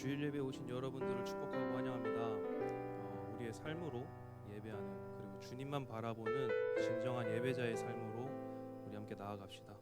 주일 예배에 오신 여러분들을 축복하고 환영합니다. 우리의 삶으로 예배하는, 그리고 주님만 바라보는 진정한 예배자의 삶으로 우리 함께 나아갑시다.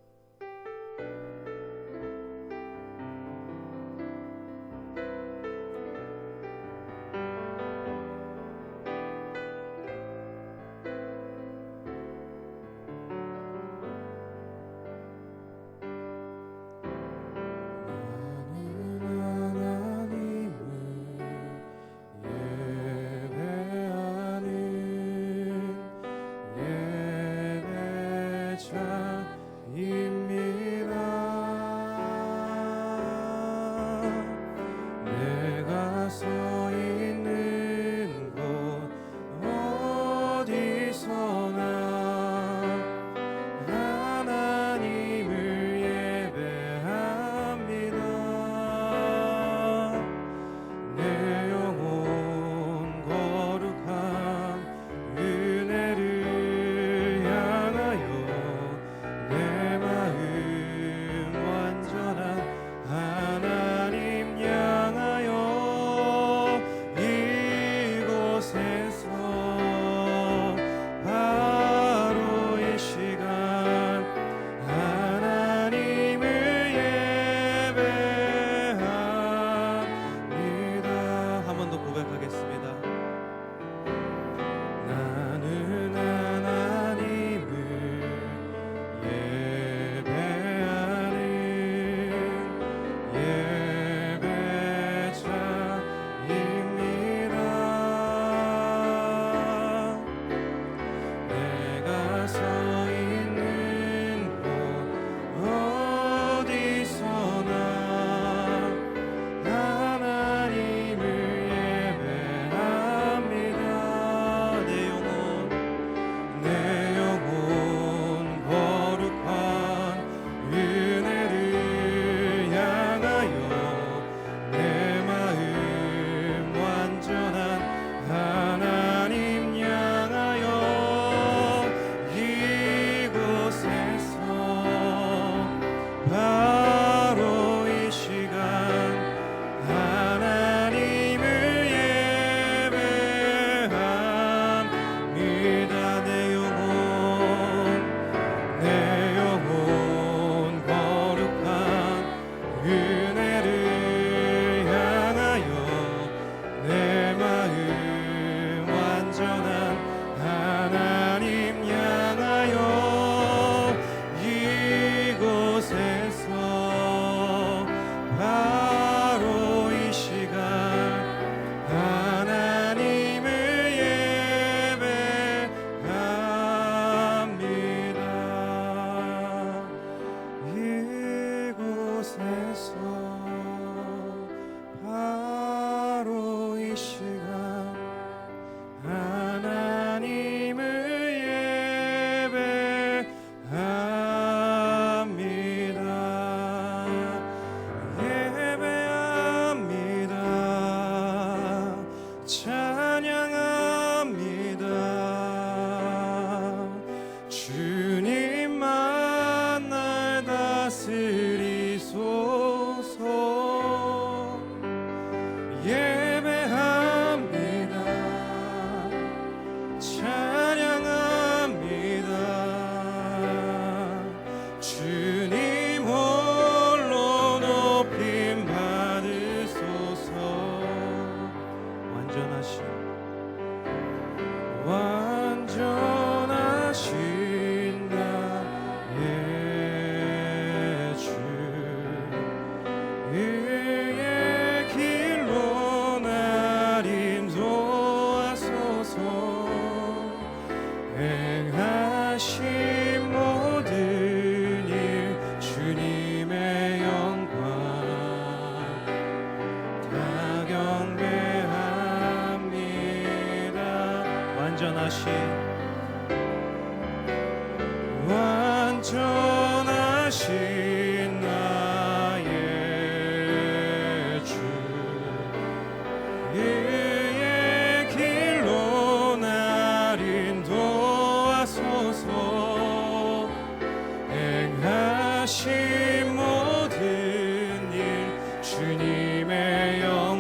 완전하신 나의 주, 그의 길로 날 인도하소서. 행하신 모든 일 주님의 영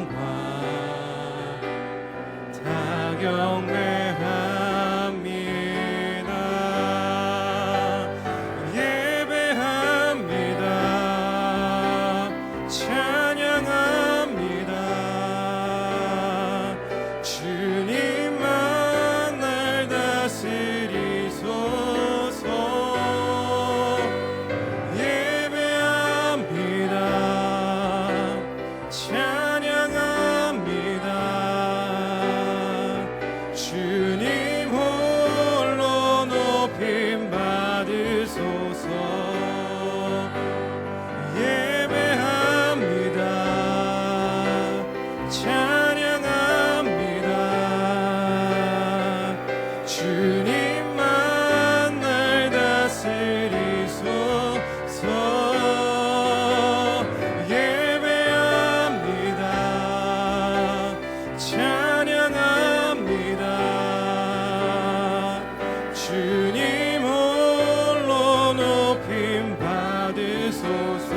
주님 홀로 높임 받으소서.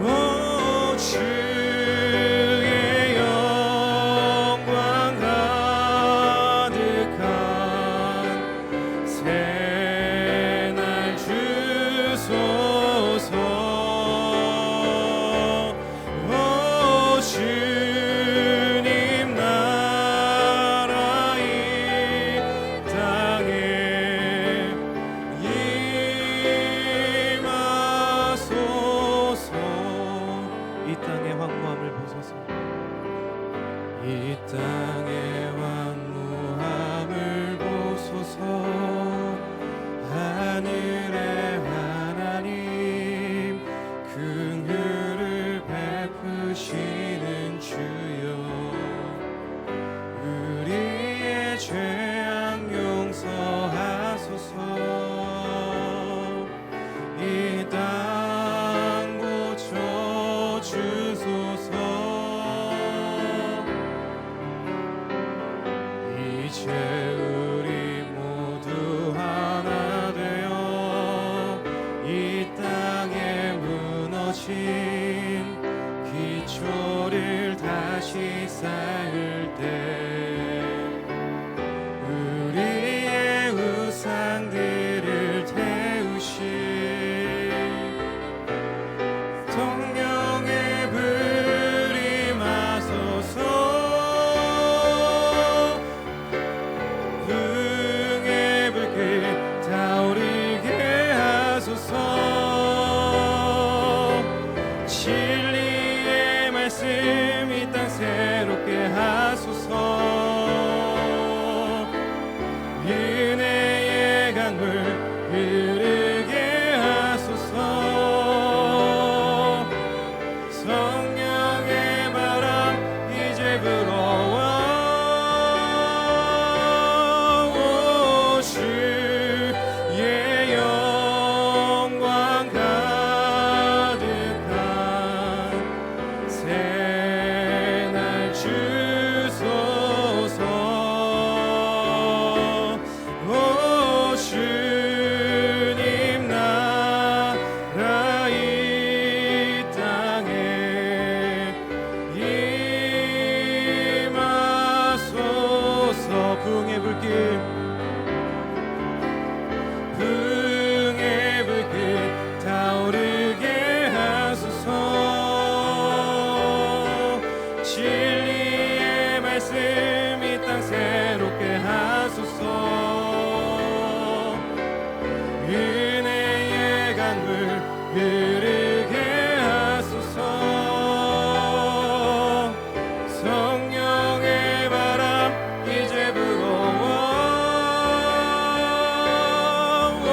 오 주의 영광 가득한 새날 주소서. 오 주님 나라 이 땅에 임하소서. 이 땅의 황무함을 보소서. 이 땅의 왕무함을 보소서. 하늘의 하나님 긍휼을 베푸시는 주여, 우리의 죄악 용서하소서. 이 땅 고쳐주소서. 이제 우리 모두 하나 되어 이 땅에 무너진 기초를 다시 쌓을 때 우리의 우상들을 태우시 성령의 불이 마소서. 흥의 불길 타오르게 하소서. 진리의 말씀 이 땅 새롭게 하소서. 은혜의 강물 흐르게 하소서. 성령의 바람 이제 불어와. 오 주의 영광 가득한 새날 주소서. 오 주님 나라 이 땅에 임하소서. 부흥의 불길 타오르게 하소서. 진리의 말씀 이 땅 새롭게 하소서. 은혜의 강물 흐르게 하소서. 성령의 바람 이제 불어와. 오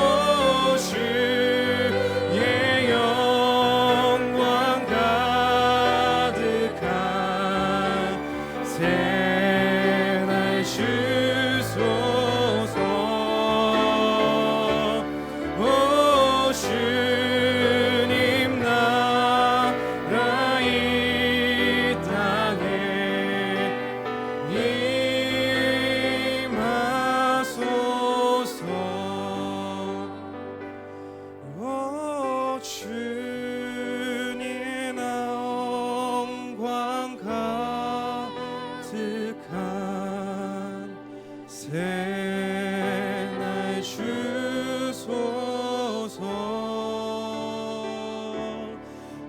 주의 영광 가득한 새날 주소서. 오 주님 나라 이 땅에 임하소서. 오 주님 영광 가득한 새날 주소서.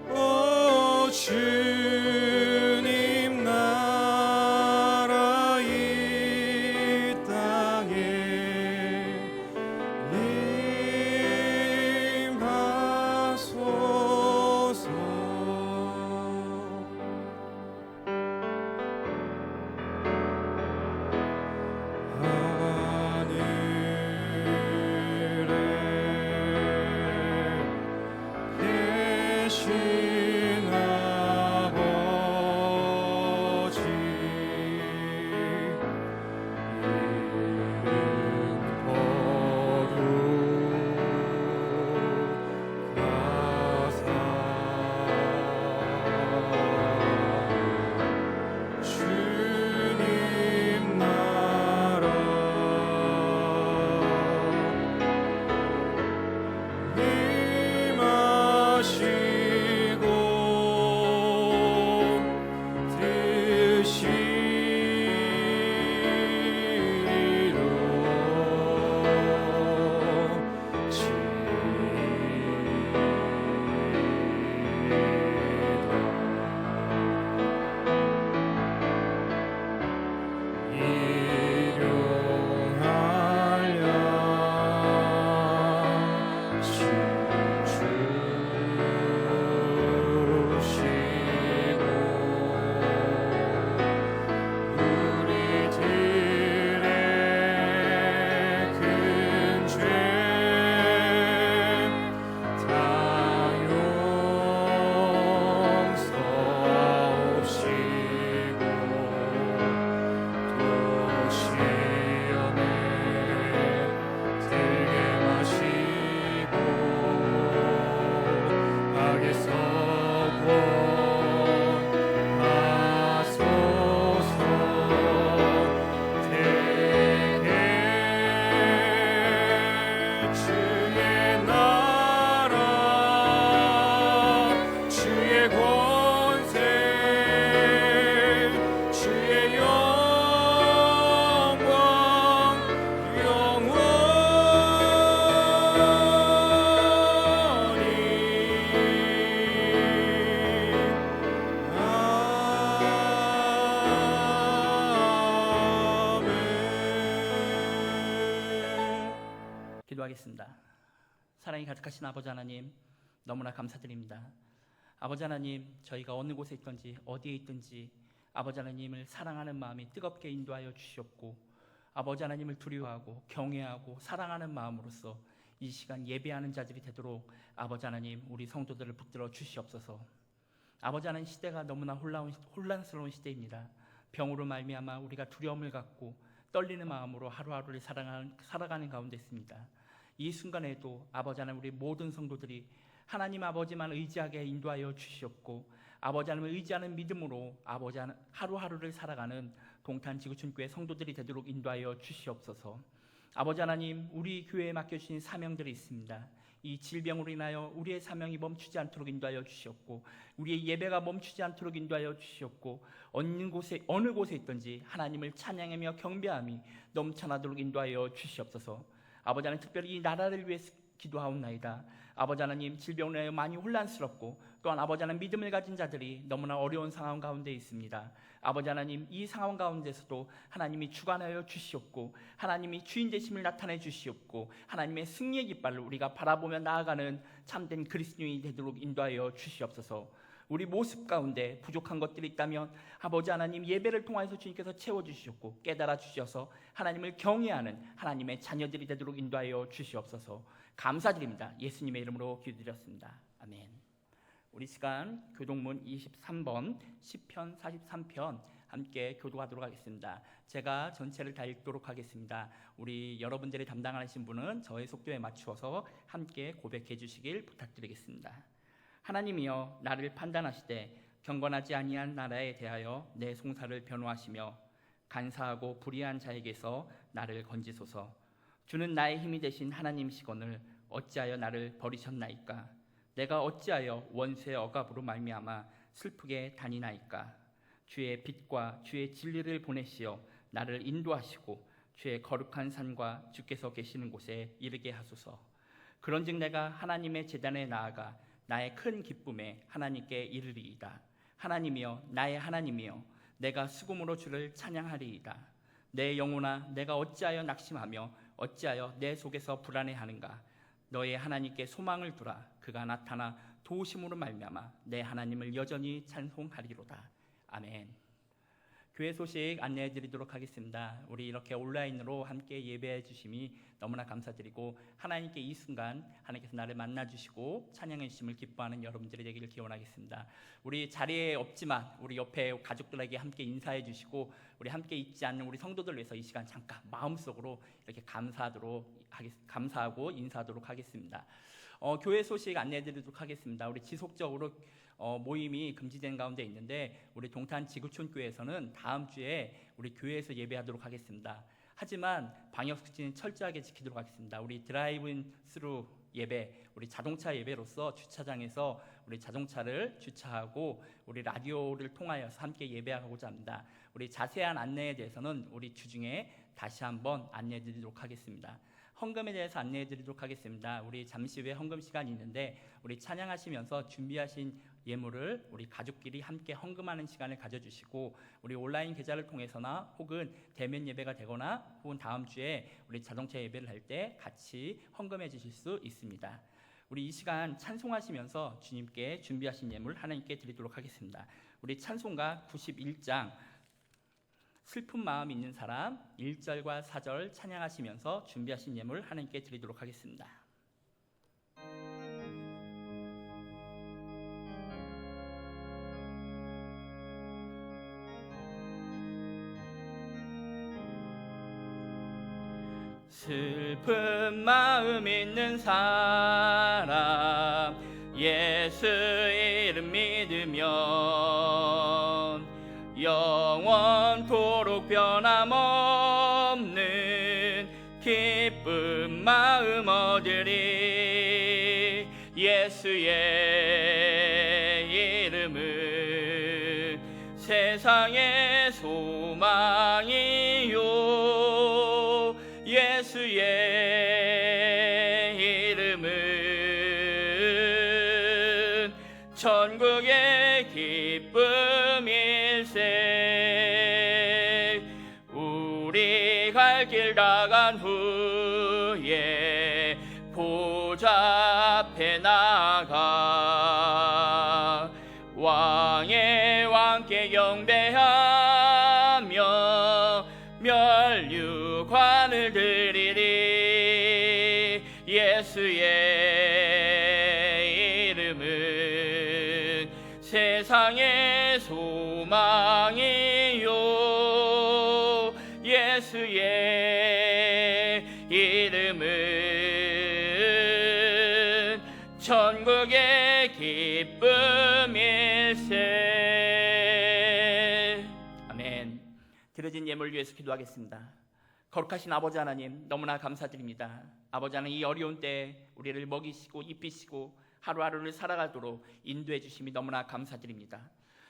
오 주님 나라 이 땅에 임하소서. 기도하겠습니다. 사랑이 가득하신 아버지 하나님, 너무나 감사드립니다. 아버지 하나님, 저희가 어느 곳에 있든지 어디에 있든지 아버지 하나님을 사랑하는 마음이 뜨겁게 인도하여 주시옵고, 아버지 하나님을 두려워하고 경외하고 사랑하는 마음으로서 이 시간 예배하는 자들이 되도록 아버지 하나님, 우리 성도들을 붙들어 주시옵소서. 아버지 하나님, 시대가 너무나 혼란스러운 시대입니다. 병으로 말미암아 우리가 두려움을 갖고 떨리는 마음으로 하루하루를 살아가는 가운데 있습니다. 이 순간에도 아버지 하나님, 우리 모든 성도들이 하나님 아버지만 의지하게 인도하여 주시옵고, 아버지 하나님을 의지하는 믿음으로 아버지 하나님 하루하루를 살아가는 동탄 지구촌교회 성도들이 되도록 인도하여 주시옵소서. 아버지 하나님, 우리 교회에 맡겨주신 사명들이 있습니다. 이 질병으로 인하여 우리의 사명이 멈추지 않도록 인도하여 주시옵고, 우리의 예배가 멈추지 않도록 인도하여 주시옵고, 어느 곳에 있든지 하나님을 찬양하며 경배함이 넘쳐나도록 인도하여 주시옵소서. 아버지 하나님, 특별히 이 나라를 위해 기도하옵나이다. 아버지 하나님, 질병으로 인하여 많이 혼란스럽고 또한 아버지 하나님, 믿음을 가진 자들이 너무나 어려운 상황 가운데 있습니다. 아버지 하나님, 이 상황 가운데서도 하나님이 주관하여 주시옵고, 하나님이 주인 되심을 나타내 주시옵고, 하나님의 승리의 깃발을 우리가 바라보며 나아가는 참된 그리스도인이 되도록 인도하여 주시옵소서. 우리 모습 가운데 부족한 것들이 있다면 아버지 하나님, 예배를 통해서 주님께서 채워주시옵고 깨달아 주셔서 하나님을 경외하는 하나님의 자녀들이 되도록 인도하여 주시옵소서. 감사드립니다. 예수님의 이름으로 기도드렸습니다. 아멘. 우리 시간 교동문 23번 시편 43편 함께 교도하도록 하겠습니다. 제가 전체를 다 읽도록 하겠습니다. 우리 여러분들이 담당하신 분은 저의 속도에 맞추어서 함께 고백해 주시길 부탁드리겠습니다. 하나님이여, 나를 판단하시되 경건하지 아니한 나라에 대하여 내 송사를 변호하시며 간사하고 불의한 자에게서 나를 건지소서. 주는 나의 힘이 되신 하나님이시거늘 어찌하여 나를 버리셨나이까? 내가 어찌하여 원수의 억압으로 말미암아 슬프게 다니나이까? 주의 빛과 주의 진리를 보내시어 나를 인도하시고 주의 거룩한 산과 주께서 계시는 곳에 이르게 하소서. 그런즉 내가 하나님의 제단에 나아가 나의 큰 기쁨에 하나님께 이르리이다. 하나님이여, 나의 하나님이여, 내가 수금으로 주를 찬양하리이다. 내 영혼아, 내가 어찌하여 낙심하며 어찌하여 내 속에서 불안해하는가? 너의 하나님께 소망을 두라. 그가 나타나 도우심으로 말미암아 내 하나님을 여전히 찬송하리로다. 아멘. 교회 소식 안내해 드리도록 하겠습니다. 우리 이렇게 온라인으로 함께 예배해 주심이 너무나 감사드리고, 하나님께 이 순간 하나님께서 나를 만나 주시고 찬양해 주심을 기뻐하는 여러분들이 되기를 기원하겠습니다. 우리 자리에 없지만 우리 옆에 가족들에게 함께 인사해 주시고, 우리 함께 있지 않는 우리 성도들 위해서 이 시간 잠깐 마음속으로 이렇게 감사하고 인사하도록 하겠습니다. 교회 소식 안내해 드리도록 하겠습니다. 우리 지속적으로 모임이 금지된 가운데 있는데, 우리 동탄 지구촌교회에서는 다음 주에 우리 교회에서 예배하도록 하겠습니다. 하지만 방역수칙은 철저하게 지키도록 하겠습니다. 우리 드라이브인 스루 예배, 우리 자동차 예배로서 주차장에서 우리 자동차를 주차하고 우리 라디오를 통하여서 함께 예배하고자 합니다. 우리 자세한 안내에 대해서는 우리 주중에 다시 한번 안내해 드리도록 하겠습니다. 헌금에 대해서 안내해 드리도록 하겠습니다. 우리 잠시 후에 헌금 시간이 있는데, 우리 찬양하시면서 준비하신 예물을 우리 가족끼리 함께 헌금하는 시간을 가져주시고, 우리 온라인 계좌를 통해서나 혹은 대면 예배가 되거나 혹은 다음 주에 우리 자동차 예배를 할 때 같이 헌금해 주실 수 있습니다. 우리 이 시간 찬송하시면서 주님께 준비하신 예물 하나님께 드리도록 하겠습니다. 우리 찬송가 91장 슬픈 마음 있는 사람 1절과 4절 찬양하시면서 준비하신 예물 하나님께 드리도록 하겠습니다. 슬픈 마음 있는 사람 예수 이름 믿으면 영원토록 변함없는 기쁜 마음 얻으리. 예수의 이름은 세상의 소망이요, 예수의 이름은 천국의 기쁨일세. 우리 갈 길 다 간 후에 앞에 나가 왕의 왕께 경배하며 멸류관을 드리리. 예수의 이름은 세상의 소망이요, 예수의 이름은 천국의 기쁨일세. 아멘. 드려진 예물 위해서 기도하겠습니다. 거룩하신 아버지 하나님, 너무나 감사드립니다. 아버지 하나님, 이 어려운 때에 우리를 먹이시고 입히시고 하루하루를 살아가도록 인도해 주심이 너무나 감사드립니다.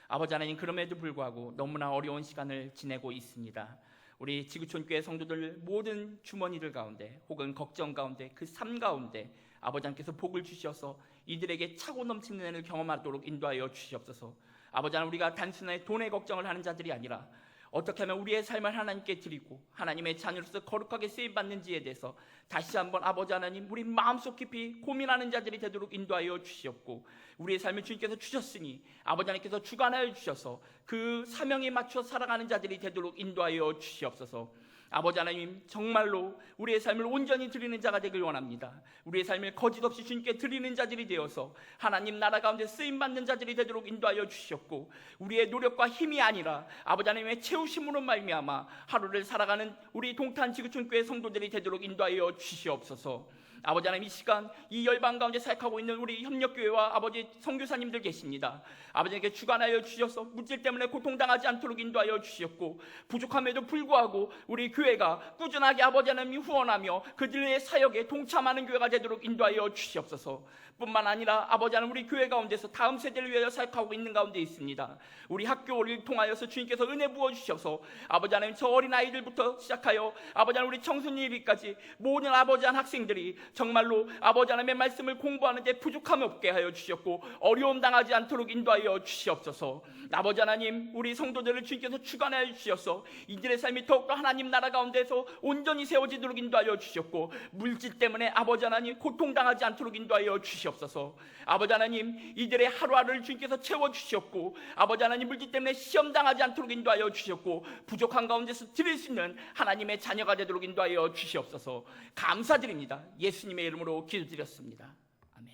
아버지 하나님, 그럼에도 불구하고 너무나 어려운 시간을 지내고 있습니다. 우리 지구촌교회 성도들 모든 주머니들 가운데 혹은 걱정 가운데 그 삶 가운데 아버지 하나님께서 복을 주셔서 이들에게 차고 넘치는 은혜를 경험하도록 인도하여 주시옵소서. 아버지 하나님, 우리가 단순하게 돈의 걱정을 하는 자들이 아니라 어떻게 하면 우리의 삶을 하나님께 드리고 하나님의 자녀로서 거룩하게 쓰임받는지에 대해서 다시 한번 아버지 하나님, 우리 마음속 깊이 고민하는 자들이 되도록 인도하여 주시옵고, 우리의 삶을 주님께서 주셨으니 아버지 하나님께서 주관하여 주셔서 그 사명에 맞춰 살아가는 자들이 되도록 인도하여 주시옵소서. 아버지 하나님, 정말로 우리의 삶을 온전히 드리는 자가 되길 원합니다. 우리의 삶을 거짓없이 주님께 드리는 자들이 되어서 하나님 나라 가운데 쓰임받는 자들이 되도록 인도하여 주시옵고, 우리의 노력과 힘이 아니라 아버지 하나님의 채우심으로 말미암아 하루를 살아가는 우리 동탄 지구촌교회 성도들이 되도록 인도하여 주시옵소서. 아버지 하나님, 이 시간 이 열방 가운데 사역하고 있는 우리 협력교회와 아버지 선교사님들 계십니다. 아버지에게 주관하여 주셔서 물질 때문에 고통당하지 않도록 인도하여 주시옵고, 부족함에도 불구하고 우리 교회가 꾸준하게 아버지 하나님 후원하며 그들의 사역에 동참하는 교회가 되도록 인도하여 주시옵소서. 뿐만 아니라 아버지 하나님, 우리 교회 가운데서 다음 세대를 위하여 사역하고 있는 가운데 있습니다. 우리 학교를 통하여서 주님께서 은혜 부어주셔서 아버지 하나님, 저 어린아이들부터 시작하여 아버지 하나님 우리 청소년이까지 모든 아버지 하나님 학생들이 정말로 아버지 하나님의 말씀을 공부하는데 부족함이 없게 하여 주셨고 어려움 당하지 않도록 인도하여 주시옵소서. 아버지 하나님, 우리 성도들을 주님께서 주관하여 주셔서 이들의 삶이 더욱더 하나님 나라 가운데서 온전히 세워지도록 인도하여 주셨고, 물질 때문에 아버지 하나님 고통당하지 않도록 인도하여 주시옵소서. 아버지 하나님, 이들의 하루하루를 주님께서 채워주셨고 아버지 하나님, 물질 때문에 시험당하지 않도록 인도하여 주셨고 부족한 가운데서 드릴 수 있는 하나님의 자녀가 되도록 인도하여 주시옵소서. 감사드립니다. 예수님의 이름으로 기도드렸습니다. 아멘.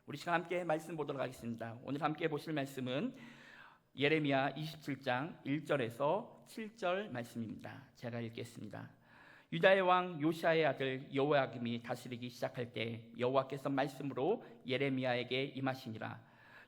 우리 시간 함께 말씀 보도록 하겠습니다. 오늘 함께 보실 말씀은 예레미야 27장 1절에서 7절 말씀입니다. 제가 읽겠습니다. 유다의 왕 요시아의 아들 여호야김이 다스리기 시작할 때 여호와께서 말씀으로 예레미야에게 임하시니라.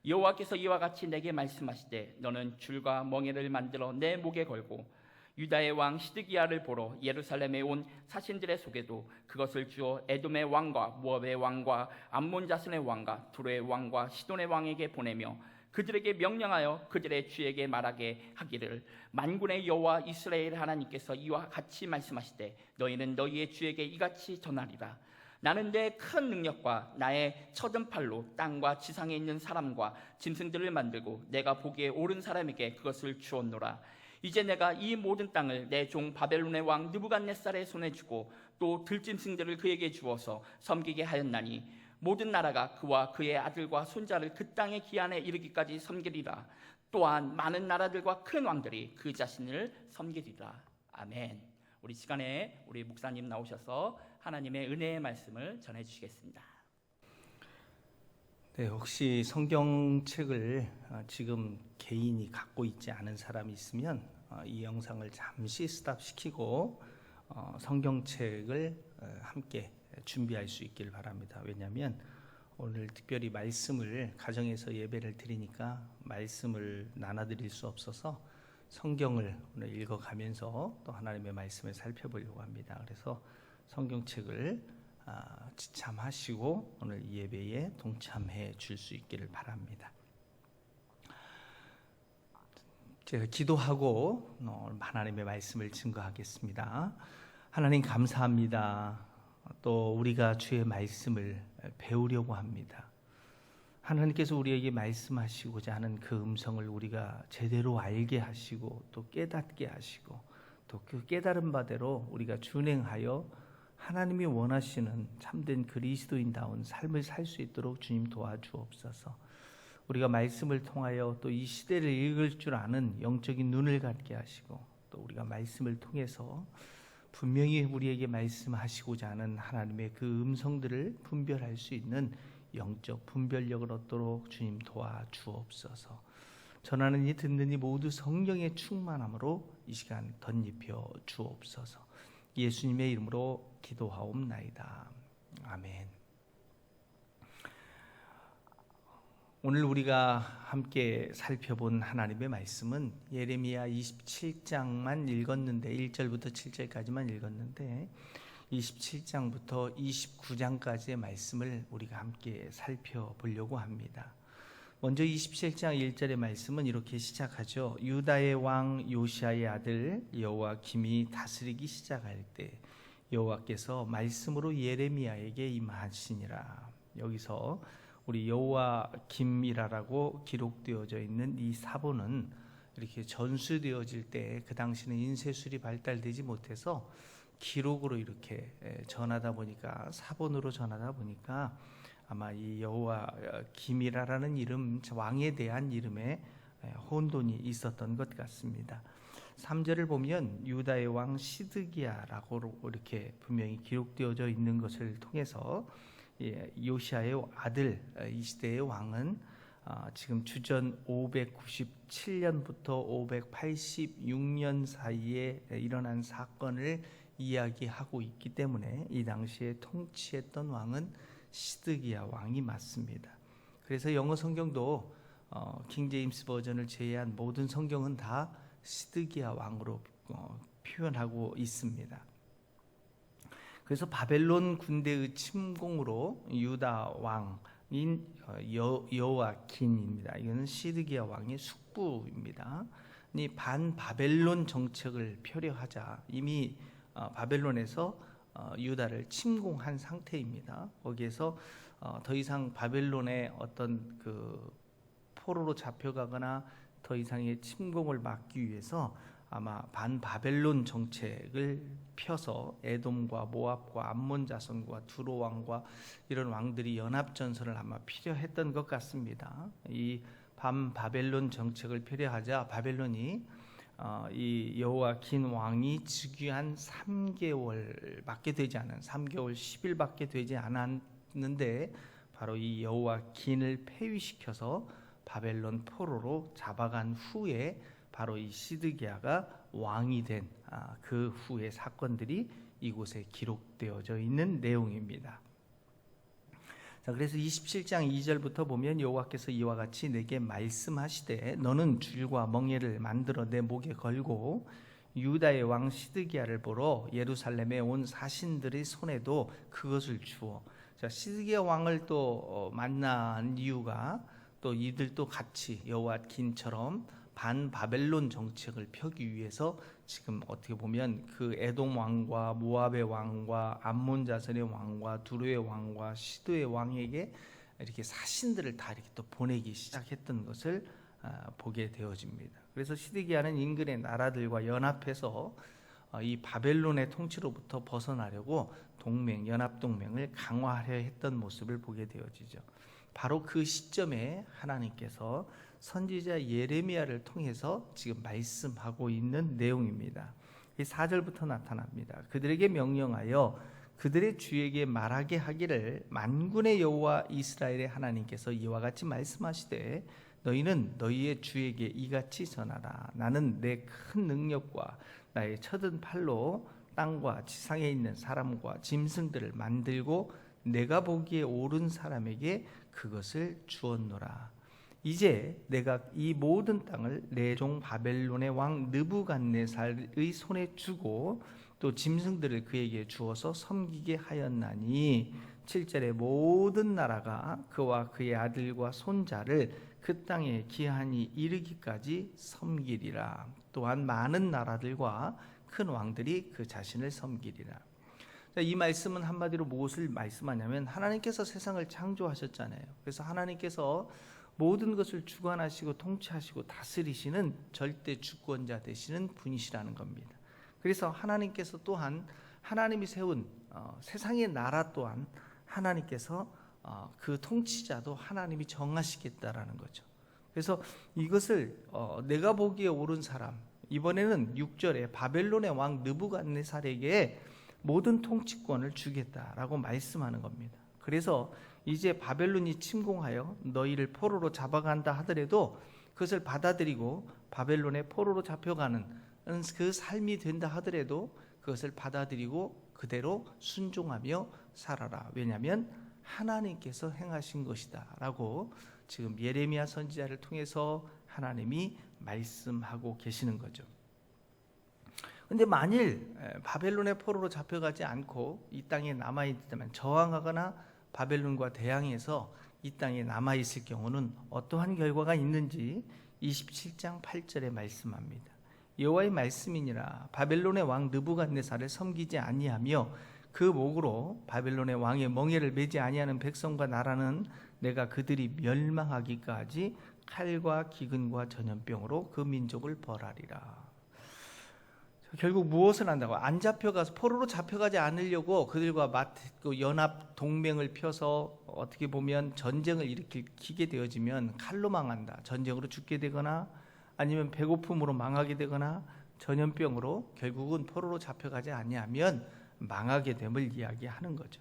여호와께서 이와 같이 내게 말씀하시되 너는 줄과 멍에를 만들어 내 목에 걸고 유다의 왕 시드기야를 보러 예루살렘에 온 사신들의 속에도 그것을 주어 에돔의 왕과 모압의 왕과 암몬 자손의 왕과 두로의 왕과 시돈의 왕에게 보내며 그들에게 명령하여 그들의 주에게 말하게 하기를, 만군의 여호와 이스라엘 하나님께서 이와 같이 말씀하시되 너희는 너희의 주에게 이같이 전하리라. 나는 내 큰 능력과 나의 쳐든 팔로 땅과 지상에 있는 사람과 짐승들을 만들고 내가 보기에 옳은 사람에게 그것을 주었노라. 이제 내가 이 모든 땅을 내 종 바벨론의 왕 느부갓네살의 손에 주고 또 들짐승들을 그에게 주어서 섬기게 하였나니 모든 나라가 그와 그의 아들과 손자를 그 땅의 기한에 이르기까지 섬기리라. 또한 많은 나라들과 큰 왕들이 그 자신을 섬기리라. 아멘. 우리 시간에 우리 목사님 나오셔서 하나님의 은혜의 말씀을 전해주시겠습니다. 네, 혹시 성경책을 지금 개인이 갖고 있지 않은 사람이 있으면 이 영상을 잠시 스탑시키고 성경책을 함께 준비할 수 있기를 바랍니다. 왜냐하면 오늘 특별히 말씀을 가정에서 예배를 드리니까 말씀을 나눠드릴 수 없어서 성경을 오늘 읽어가면서 또 하나님의 말씀을 살펴보려고 합니다. 그래서 성경책을 지참하시고 오늘 이 예배에 동참해 줄 수 있기를 바랍니다. 제가 기도하고 하나님의 말씀을 증거하겠습니다. 하나님 감사합니다. 또 우리가 주의 말씀을 배우려고 합니다. 하나님께서 우리에게 말씀하시고자 하는 그 음성을 우리가 제대로 알게 하시고 또 깨닫게 하시고 또 그 깨달은 바대로 우리가 준행하여 하나님이 원하시는 참된 그리스도인다운 삶을 살 수 있도록 주님 도와주옵소서. 우리가 말씀을 통하여 또 이 시대를 읽을 줄 아는 영적인 눈을 갖게 하시고, 또 우리가 말씀을 통해서 분명히 우리에게 말씀하시고자 하는 하나님의 그 음성들을 분별할 수 있는 영적 분별력을 얻도록 주님 도와주옵소서. 전하는 이 듣는 이 모두 성령의 충만함으로 이 시간 덧입혀 주옵소서. 예수님의 이름으로 기도하옵나이다. 아멘. 오늘 우리가 함께 살펴본 하나님의 말씀은 예레미야 27장만 읽었는데, 1절부터 7절까지만 읽었는데 27장부터 29장까지의 말씀을 우리가 함께 살펴보려고 합니다. 먼저 27장 1절의 말씀은 이렇게 시작하죠. 유다의 왕 요시아의 아들 여호와김이 다스리기 시작할 때 여호와께서 말씀으로 예레미야에게 임하시니라. 여기서 우리 여호와김이라고 기록되어져 있는 이 사본은 이렇게 전수되어질 때 그 당시는 인쇄술이 발달되지 못해서 기록으로 이렇게 전하다 보니까, 사본으로 전하다 보니까 아마 이 여호와김이라라는 이름, 왕에 대한 이름에 혼돈이 있었던 것 같습니다. 3절을 보면 유다의 왕 시드기야라고 이렇게 분명히 기록되어져 있는 것을 통해서 요시아의 아들, 이 시대의 왕은 지금 주전 597년부터 586년 사이에 일어난 사건을 이야기하고 있기 때문에 이 당시에 통치했던 왕은 시드기야 왕이 맞습니다. 그래서 영어 성경도 킹제임스 버전을 제외한 모든 성경은 다 시드기야 왕으로 표현하고 있습니다. 그래서 바벨론 군대의 침공으로 유다 왕인 여호와긴입니다. 이거는 시드기야 왕의 숙부입니다. 이 반바벨론 정책을 표려하자 이미 바벨론에서 유다를 침공한 상태입니다. 거기에서 더 이상 바벨론의 어떤 그 포로로 잡혀가거나 더 이상의 침공을 막기 위해서 아마 반바벨론 정책을 펴서 에돔과 모압과 암몬 자손과 두로 왕과 이런 왕들이 연합 전선을 아마 필요했던 것 같습니다. 이 반바벨론 정책을 필요하자 바벨론이 이 여호와긴 왕이 즉위한 3개월밖에 되지 않은 3개월 10일밖에 되지 않았는데 바로 이 여호와긴을 폐위시켜서 바벨론 포로로 잡아간 후에 바로 이 시드기야가 왕이 된 그 후의 사건들이 이곳에 기록되어져 있는 내용입니다. 자, 그래서 27장 2절부터 보면 여호와께서 이와 같이 내게 말씀하시되 너는 줄과 멍에를 만들어 내 목에 걸고 유다의 왕 시드기야를 보러 예루살렘에 온 사신들의 손에도 그것을 주어. 자, 시드기야 왕을 또 만난 이유가 또 이들도 같이 여호와긴처럼 반바벨론 정책을 펴기 위해서 지금 어떻게 보면 그 에돔 왕과 모압의 왕과 암몬 자손의 왕과 두로의 왕과 시도의 왕에게 이렇게 사신들을 다 이렇게 또 보내기 시작했던 것을 보게 되어집니다. 그래서 시드기야는 인근의 나라들과 연합해서 이 바벨론의 통치로부터 벗어나려고 연합 동맹을 강화하려 했던 모습을 보게 되어지죠. 바로 그 시점에 하나님께서 선지자 예레미야를 통해서 지금 말씀하고 있는 내용입니다. 4절부터 나타납니다. 그들에게 명령하여 그들의 주에게 말하게 하기를 만군의 여호와 이스라엘의 하나님께서 이와 같이 말씀하시되 너희는 너희의 주에게 이같이 전하라. 나는 내 큰 능력과 나의 쳐든 팔로 땅과 지상에 있는 사람과 짐승들을 만들고 내가 보기에 옳은 사람에게 그것을 주었노라. 이제 내가 이 모든 땅을 내 종 바벨론의 왕 느부갓네살의 손에 주고 또 짐승들을 그에게 주어서 섬기게 하였나니 7절에 모든 나라가 그와 그의 아들과 손자를 그 땅에 기한이 이르기까지 섬기리라. 또한 많은 나라들과 큰 왕들이 그 자신을 섬기리라. 이 말씀은 한마디로 무엇을 말씀하냐면 하나님께서 세상을 창조하셨잖아요. 그래서 하나님께서 모든 것을 주관하시고 통치하시고 다스리시는 절대 주권자 되시는 분이시라는 겁니다. 그래서 하나님께서 또한 하나님이 세운 세상의 나라 또한 하나님께서 그 통치자도 하나님이 정하시겠다라는 거죠. 그래서 이것을 내가 보기에 옳은 사람, 이번에는 6절에 바벨론의 왕 느부갓네살에게 모든 통치권을 주겠다라고 말씀하는 겁니다. 그래서 이제 바벨론이 침공하여 너희를 포로로 잡아간다 하더라도 그것을 받아들이고 바벨론의 포로로 잡혀가는 그 삶이 된다 하더라도 그것을 받아들이고 그대로 순종하며 살아라. 왜냐하면 하나님께서 행하신 것이다 라고 지금 예레미야 선지자를 통해서 하나님이 말씀하고 계시는 거죠. 근데 만일 바벨론의 포로로 잡혀가지 않고 이 땅에 남아있다면, 저항하거나 바벨론과 대항해서 이 땅에 남아있을 경우는 어떠한 결과가 있는지 27장 8절에 말씀합니다. 여호와의 말씀이니라. 바벨론의 왕 느부갓네살을 섬기지 아니하며 그 목으로 바벨론의 왕의 멍에를 매지 아니하는 백성과 나라는 내가 그들이 멸망하기까지 칼과 기근과 전염병으로 그 민족을 벌하리라. 결국 무엇을 한다고? 안 잡혀가서, 포로로 잡혀가지 않으려고 그들과 연합 동맹을 펴서 어떻게 보면 전쟁을 일으키게 되어지면 칼로 망한다, 전쟁으로 죽게 되거나 아니면 배고픔으로 망하게 되거나 전염병으로 결국은 포로로 잡혀가지 아니하면 망하게 됨을 이야기하는 거죠.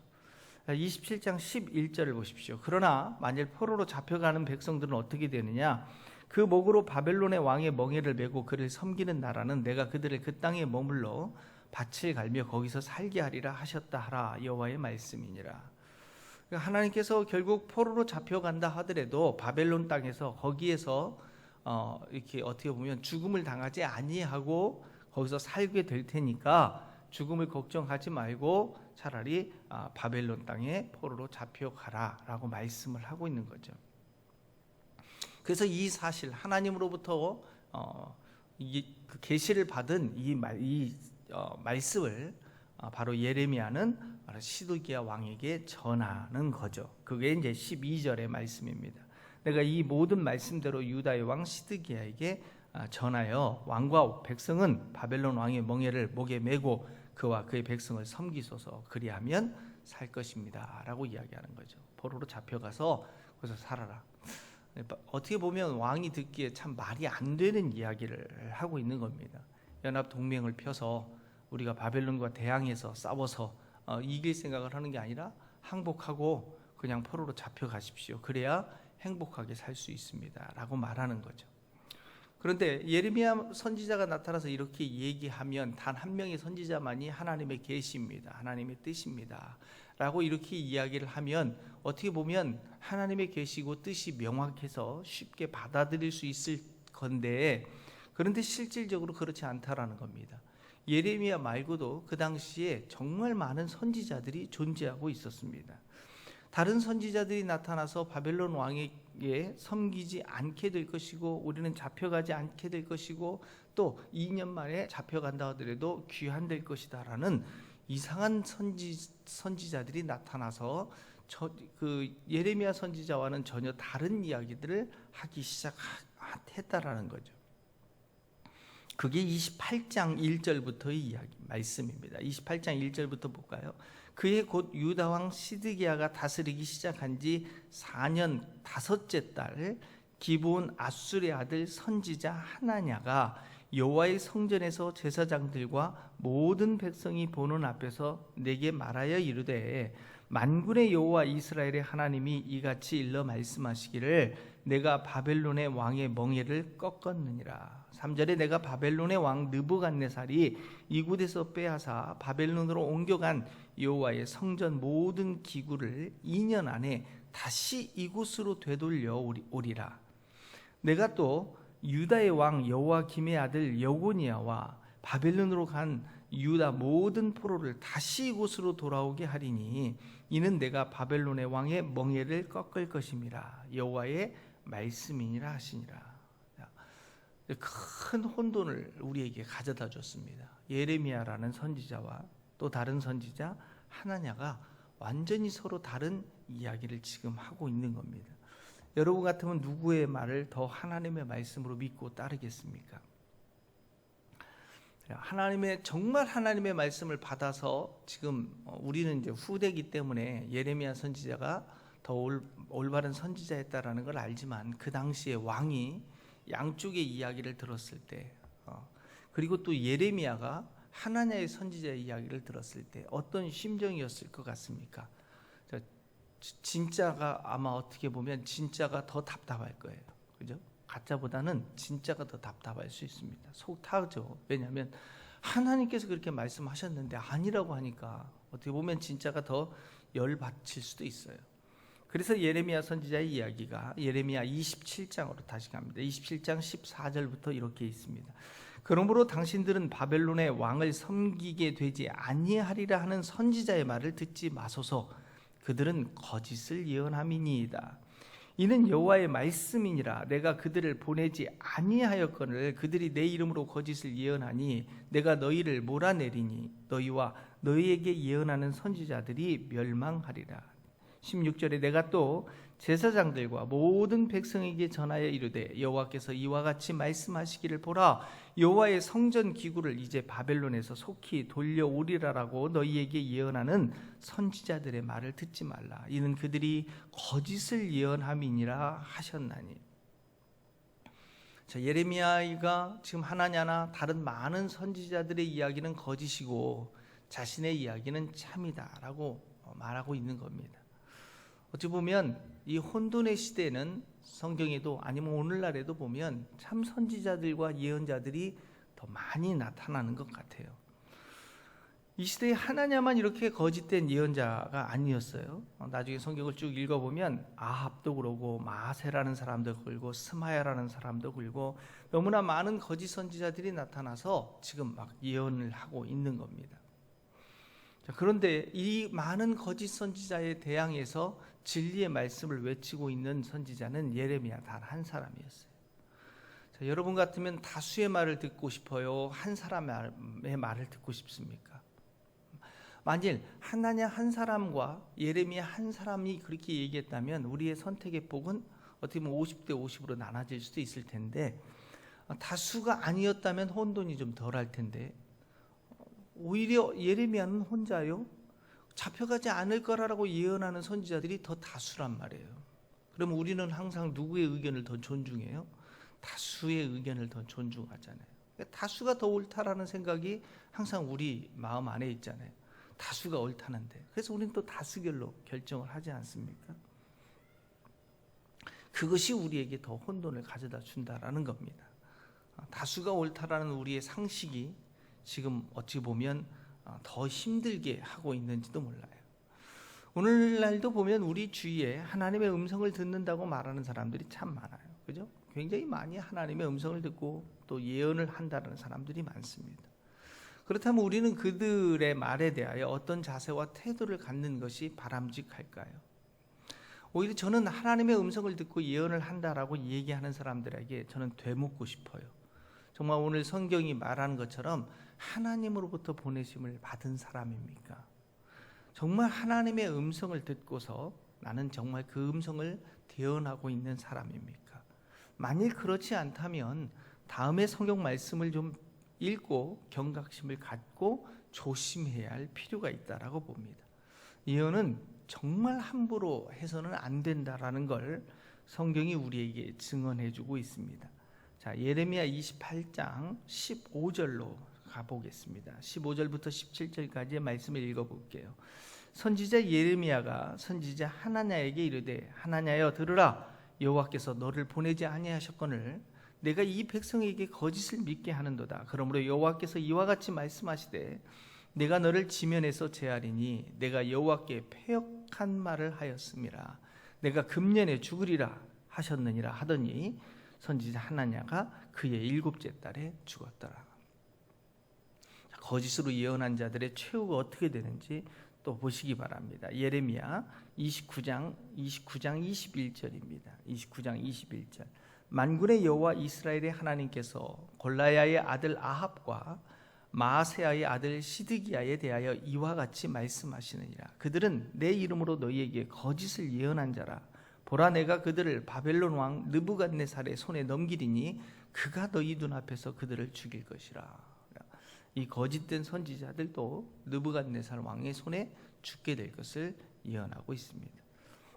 27장 11절을 보십시오. 그러나 만일 포로로 잡혀가는 백성들은 어떻게 되느냐? 그 목으로 바벨론의 왕의 멍에를 메고 그를 섬기는 나라는 내가 그들을 그 땅에 머물러 밭을 갈며 거기서 살게 하리라 하셨다 하라. 여호와의 말씀이니라. 하나님께서 결국 포로로 잡혀간다 하더라도 바벨론 땅에서 거기에서 이렇게 어떻게 보면 죽음을 당하지 아니하고 거기서 살게 될 테니까 죽음을 걱정하지 말고 차라리 바벨론 땅에 포로로 잡혀가라라고 말씀을 하고 있는 거죠. 그래서 이 사실, 하나님으로부터 그 계시를 받은 이 말씀을 바로 예레미야는 시드기야 왕에게 전하는 거죠. 그게 이제 12절의 말씀입니다. 내가 이 모든 말씀대로 유다의 왕 시드기야에게 전하여 왕과 백성은 바벨론 왕의 멍에를 목에 메고 그와 그의 백성을 섬기소서, 그리하면 살 것입니다 라고 이야기하는 거죠. 포로로 잡혀가서 거기서 살아라. 어떻게 보면 왕이 듣기에 참 말이 안 되는 이야기를 하고 있는 겁니다. 연합 동맹을 펴서 우리가 바벨론과 대항해서 싸워서 이길 생각을 하는 게 아니라 항복하고 그냥 포로로 잡혀가십시오. 그래야 행복하게 살 수 있습니다 라고 말하는 거죠. 그런데 예레미야 선지자가 나타나서 이렇게 얘기하면 단 한 명의 선지자만이 하나님의 계시입니다, 하나님의 뜻입니다 라고 이렇게 이야기를 하면 어떻게 보면 하나님의 계시고 뜻이 명확해서 쉽게 받아들일 수 있을 건데, 그런데 실질적으로 그렇지 않다라는 겁니다. 예레미야 말고도 그 당시에 정말 많은 선지자들이 존재하고 있었습니다. 다른 선지자들이 나타나서 바벨론 왕에게 섬기지 않게 될 것이고 우리는 잡혀가지 않게 될 것이고 또 2년 만에 잡혀간다 하더라도 귀환될 것이다 라는 이상한 선지자들이 나타나서 그 예레미야 선지자와는 전혀 다른 이야기들을 하기 시작했다라는 거죠. 그게 28장 1절부터의 이야기 말씀입니다. 28장 1절부터 볼까요? 그의 곧 유다 왕 시드기야가 다스리기 시작한 지 4년 5째 달 기브온 아술의 아들 선지자 하나냐가 여호와의 성전에서 제사장들과 모든 백성이 보는 앞에서 내게 말하여 이르되, 만군의 여호와 이스라엘의 하나님이 이같이 일러 말씀하시기를 내가 바벨론의 왕의 멍에를 꺾었느니라. 3절에 내가 바벨론의 왕 느부갓네살이 이곳에서 빼앗아 바벨론으로 옮겨간 여호와의 성전 모든 기구를 2년 안에 다시 이곳으로 되돌려 오리라. 내가 또 유다의 왕 여호와김의 아들 여고니아와 바벨론으로 간 유다 모든 포로를 다시 이곳으로 돌아오게 하리니 이는 내가 바벨론의 왕의 멍에를 꺾을 것임이라. 여호와의 말씀이니라 하시니라. 큰 혼돈을 우리에게 가져다 줬습니다. 예레미야라는 선지자와 또 다른 선지자 하나냐가 완전히 서로 다른 이야기를 지금 하고 있는 겁니다. 여러분 같으면 누구의 말을 더 하나님의 말씀으로 믿고 따르겠습니까? 하나님의 정말 하나님의 말씀을 받아서 지금 우리는 이제 후대이기 때문에 예레미야 선지자가 더 올바른 선지자였다라는 걸 알지만 그 당시에 왕이 양쪽의 이야기를 들었을 때 그리고 또 예레미야가 하나냐의 선지자의 이야기를 들었을 때 어떤 심정이었을 것 같습니까? 진짜가 아마 어떻게 보면 진짜가 더 답답할 거예요. 그죠? 가짜보다는 진짜가 더 답답할 수 있습니다. 속 타죠. 왜냐하면 하나님께서 그렇게 말씀하셨는데 아니라고 하니까 어떻게 보면 진짜가 더 열받칠 수도 있어요. 그래서 예레미야 선지자의 이야기가 예레미야 27장으로 다시 갑니다. 27장 14절부터 이렇게 있습니다. 그러므로 당신들은 바벨론의 왕을 섬기게 되지 아니하리라 하는 선지자의 말을 듣지 마소서. 그들은 거짓을 예언함이니이다. 이는 여호와의 말씀이니라. 내가 그들을 보내지 아니하였거늘 그들이 내 이름으로 거짓을 예언하니 내가 너희를 몰아내리니 너희와 너희에게 예언하는 선지자들이 멸망하리라. 16절에 내가 또 제사장들과 모든 백성에게 전하여 이르되 여호와께서 이와 같이 말씀하시기를 보라 여호와의 성전 기구를 이제 바벨론에서 속히 돌려오리라라고 너희에게 예언하는 선지자들의 말을 듣지 말라. 이는 그들이 거짓을 예언함이니라 하셨나니. 자, 예레미야가 지금 하나냐나 다른 많은 선지자들의 이야기는 거짓이고 자신의 이야기는 참이다라고 말하고 있는 겁니다. 어찌 보면 이 혼돈의 시대는 성경에도 아니면 오늘날에도 보면 참 선지자들과 예언자들이 더 많이 나타나는 것 같아요. 이 시대에 하나냐만 이렇게 거짓된 예언자가 아니었어요. 나중에 성경을 쭉 읽어보면 아합도 그러고 마세라는 사람도 그러고 스마야라는 사람도 그러고 너무나 많은 거짓 선지자들이 나타나서 지금 막 예언을 하고 있는 겁니다. 그런데 이 많은 거짓 선지자에 대항해서 진리의 말씀을 외치고 있는 선지자는 예레미야 단 한 사람이었어요. 자, 여러분 같으면 다수의 말을 듣고 싶어요? 한 사람의 말을 듣고 싶습니까? 만일 하나냐 한 사람과 예레미야 한 사람이 그렇게 얘기했다면 우리의 선택의 폭은 어떻게 보면 50대 50으로 나눠질 수도 있을 텐데 다수가 아니었다면 혼돈이 좀 덜할 텐데 오히려 예레미야는 혼자요? 잡혀가지 않을 거라고 예언하는 선지자들이 더 다수란 말이에요. 그럼 우리는 항상 누구의 의견을 더 존중해요? 다수의 의견을 더 존중하잖아요. 그러니까 다수가 더 옳다라는 생각이 항상 우리 마음 안에 있잖아요. 다수가 옳다는데. 그래서 우리는 또 다수결로 결정을 하지 않습니까? 그것이 우리에게 더 혼돈을 가져다 준다라는 겁니다. 다수가 옳다라는 우리의 상식이 지금 어찌 보면 더 힘들게 하고 있는지도 몰라요. 오늘날도 보면 우리 주위에 하나님의 음성을 듣는다고 말하는 사람들이 참 많아요. 그죠? 굉장히 많이 하나님의 음성을 듣고 또 예언을 한다는 사람들이 많습니다. 그렇다면 우리는 그들의 말에 대하여 어떤 자세와 태도를 갖는 것이 바람직할까요? 오히려 저는 하나님의 음성을 듣고 예언을 한다라고 얘기하는 사람들에게 저는 되묻고 싶어요. 정말 오늘 성경이 말하는 것처럼 하나님으로부터 보내심을 받은 사람입니까? 정말 하나님의 음성을 듣고서 나는 정말 그 음성을 대언하고 있는 사람입니까? 만일 그렇지 않다면 다음에 성경 말씀을 좀 읽고 경각심을 갖고 조심해야 할 필요가 있다라고 봅니다. 예언은 정말 함부로 해서는 안 된다라는 걸 성경이 우리에게 증언해주고 있습니다. 자, 예레미야 28장 15절로 가보겠습니다. 15절부터 17절까지의 말씀을 읽어볼게요. 선지자 예레미야가 선지자 하나냐에게 이르되 하나냐여 들으라 여호와께서 너를 보내지 아니하셨거늘 내가 이 백성에게 거짓을 믿게 하는도다. 그러므로 여호와께서 이와 같이 말씀하시되 내가 너를 지면에서 제하리니 내가 여호와께 패역한 말을 하였음이라. 내가 금년에 죽으리라 하셨느니라 하더니 선지자 하나냐가 그의 7째 달에 죽었더라. 거짓으로 예언한 자들의 최후가 어떻게 되는지 또 보시기 바랍니다. 예레미야 29장 21절입니다. 29장 21절. 만군의 여호와 이스라엘의 하나님께서 골라야의 아들 아합과 마아세야의 아들 시드기야에 대하여 이와 같이 말씀하시느니라. 그들은 내 이름으로 너희에게 거짓을 예언한 자라. 보라 내가 그들을 바벨론 왕 느부갓네살의 손에 넘기리니 그가 너희 눈앞에서 그들을 죽일 것이라. 이 거짓된 선지자들도 느부갓네살 왕의 손에 죽게 될 것을 예언하고 있습니다.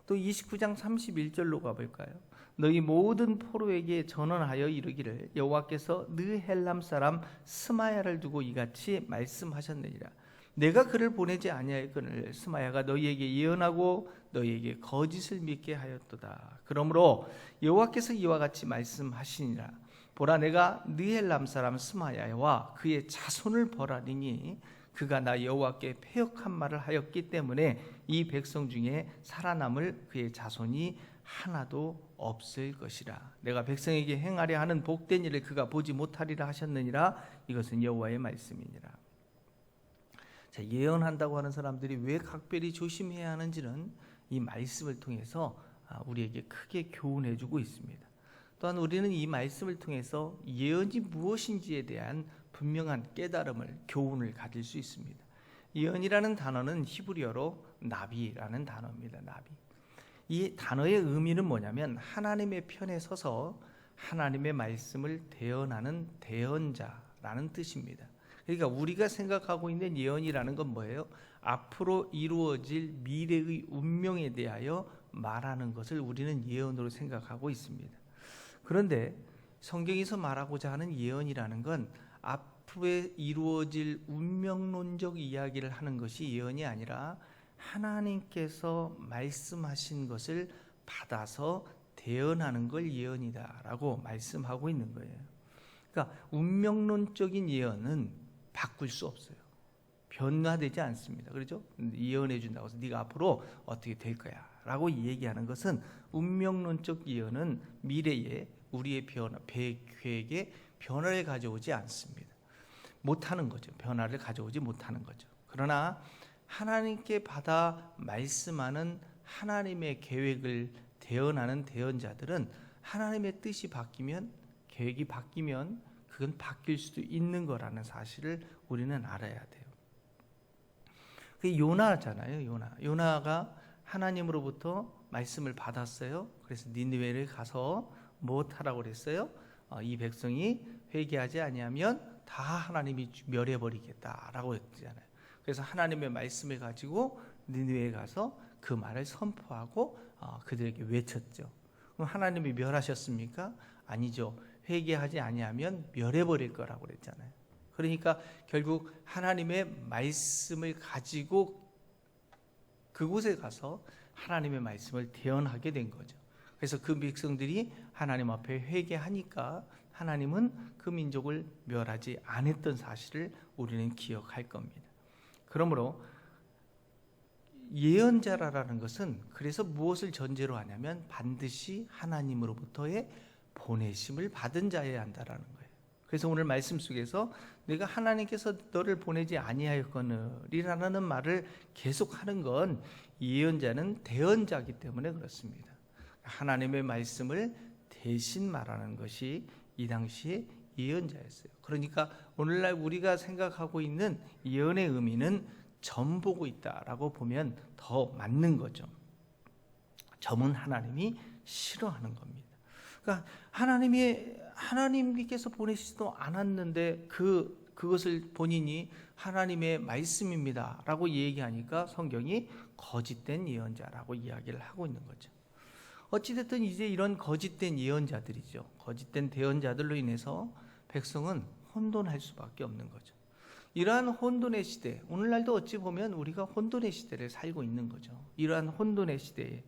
또 29장 31절로 가볼까요? 너희 모든 포로에게 전언하여 이르기를 여호와께서 느헬람 사람 스마야를 두고 이같이 말씀하셨느니라. 내가 그를 보내지 아니하였거늘 스마야가 너희에게 예언하고 너희에게 거짓을 믿게 하였도다. 그러므로 여호와께서 이와 같이 말씀하시니라. 보라, 내가 느헬람 사람 스마야와 그의 자손을 벌하리니 그가 나 여호와께 패역한 말을 하였기 때문에 이 백성 중에 살아남을 그의 자손이 하나도 없을 것이라. 내가 백성에게 행하려 하는 복된 일을 그가 보지 못하리라 하셨느니라. 이것은 여호와의 말씀이니라. 자, 예언한다고 하는 사람들이 왜 각별히 조심해야 하는지는 이 말씀을 통해서 우리에게 크게 교훈해주고 있습니다. 또한 우리는 이 말씀을 통해서 예언이 무엇인지에 대한 분명한 깨달음을, 교훈을 가질 수 있습니다. 예언이라는 단어는 히브리어로 나비라는 단어입니다. 나비. 이 단어의 의미는 뭐냐면 하나님의 편에 서서 하나님의 말씀을 대언하는 대언자라는 뜻입니다. 그러니까 우리가 생각하고 있는 예언이라는 건 뭐예요? 앞으로 이루어질 미래의 운명에 대하여 말하는 것을 우리는 예언으로 생각하고 있습니다. 그런데 성경에서 말하고자 하는 예언이라는 건 앞으로 이루어질 운명론적 이야기를 하는 것이 예언이 아니라 하나님께서 말씀하신 것을 받아서 대언하는 걸 예언이다라고 말씀하고 있는 거예요. 그러니까 운명론적인 예언은 바꿀 수 없어요. 변화되지 않습니다. 그렇죠? 예언해 준다고 해서 네가 앞으로 어떻게 될 거야 라고 얘기하는 것은 운명론적 예언은 미래에 우리의 계획에 변화를 가져오지 않습니다. 못하는 거죠. 변화를 가져오지 못하는 거죠. 그러나 하나님께 받아 말씀하는 하나님의 계획을 대언하는 대언자들은 하나님의 뜻이 바뀌면, 계획이 바뀌면 그건 바뀔 수도 있는 거라는 사실을 우리는 알아야 돼요. 그 요나잖아요. 요나가 하나님으로부터 말씀을 받았어요. 그래서 니느웨를 가서 무엇하라고 그랬어요? 이 백성이 회개하지 아니하면 다 하나님이 멸해버리겠다라고 했잖아요. 그래서 하나님의 말씀을 가지고 니느웨에 가서 그 말을 선포하고 그들에게 외쳤죠. 그럼 하나님이 멸하셨습니까? 아니죠. 회개하지 아니하면 멸해버릴 거라고 그랬잖아요. 그러니까 결국 하나님의 말씀을 가지고 그곳에 가서 하나님의 말씀을 대언하게 된 거죠. 그래서 그 백성들이 하나님 앞에 회개하니까 하나님은 그 민족을 멸하지 않았던 사실을 우리는 기억할 겁니다. 그러므로 예언자라는 것은 그래서 무엇을 전제로 하냐면 반드시 하나님으로부터의 보내심을 받은 자여야 한다라는 거예요. 그래서 오늘 말씀 속에서 내가 하나님께서 너를 보내지 아니하였거니라는 말을 계속하는 건 예언자는 대언자이기 때문에 그렇습니다. 하나님의 말씀을 대신 말하는 것이 이 당시에 예언자였어요. 그러니까 오늘날 우리가 생각하고 있는 예언의 의미는 점 보고 있다라고 보면 더 맞는 거죠. 점은 하나님이 싫어하는 겁니다. 그러니까 하나님께서 보내시지도 않았는데 그것을 본인이 하나님의 말씀입니다라고 얘기하니까 성경이 거짓된 예언자라고 이야기를 하고 있는 거죠. 어찌됐든 이제 이런 거짓된 예언자들이죠. 거짓된 대언자들로 인해서 백성은 혼돈할 수밖에 없는 거죠. 이러한 혼돈의 시대, 오늘날도 어찌 보면 우리가 혼돈의 시대를 살고 있는 거죠. 이러한 혼돈의 시대에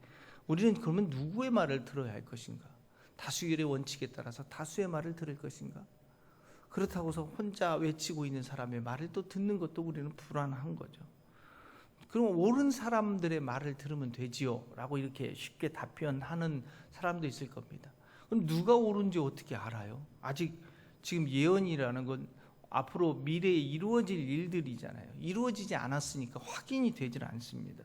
우리는 그러면 누구의 말을 들어야 할 것인가? 다수결의 원칙에 따라서 다수의 말을 들을 것인가? 그렇다고 해서 혼자 외치고 있는 사람의 말을 또 듣는 것도 우리는 불안한 거죠. 그럼 옳은 사람들의 말을 들으면 되지요 라고 이렇게 쉽게 답변하는 사람도 있을 겁니다. 그럼 누가 옳은지 어떻게 알아요? 아직 지금 예언이라는 건 앞으로 미래에 이루어질 일들이잖아요. 이루어지지 않았으니까 확인이 되질 않습니다.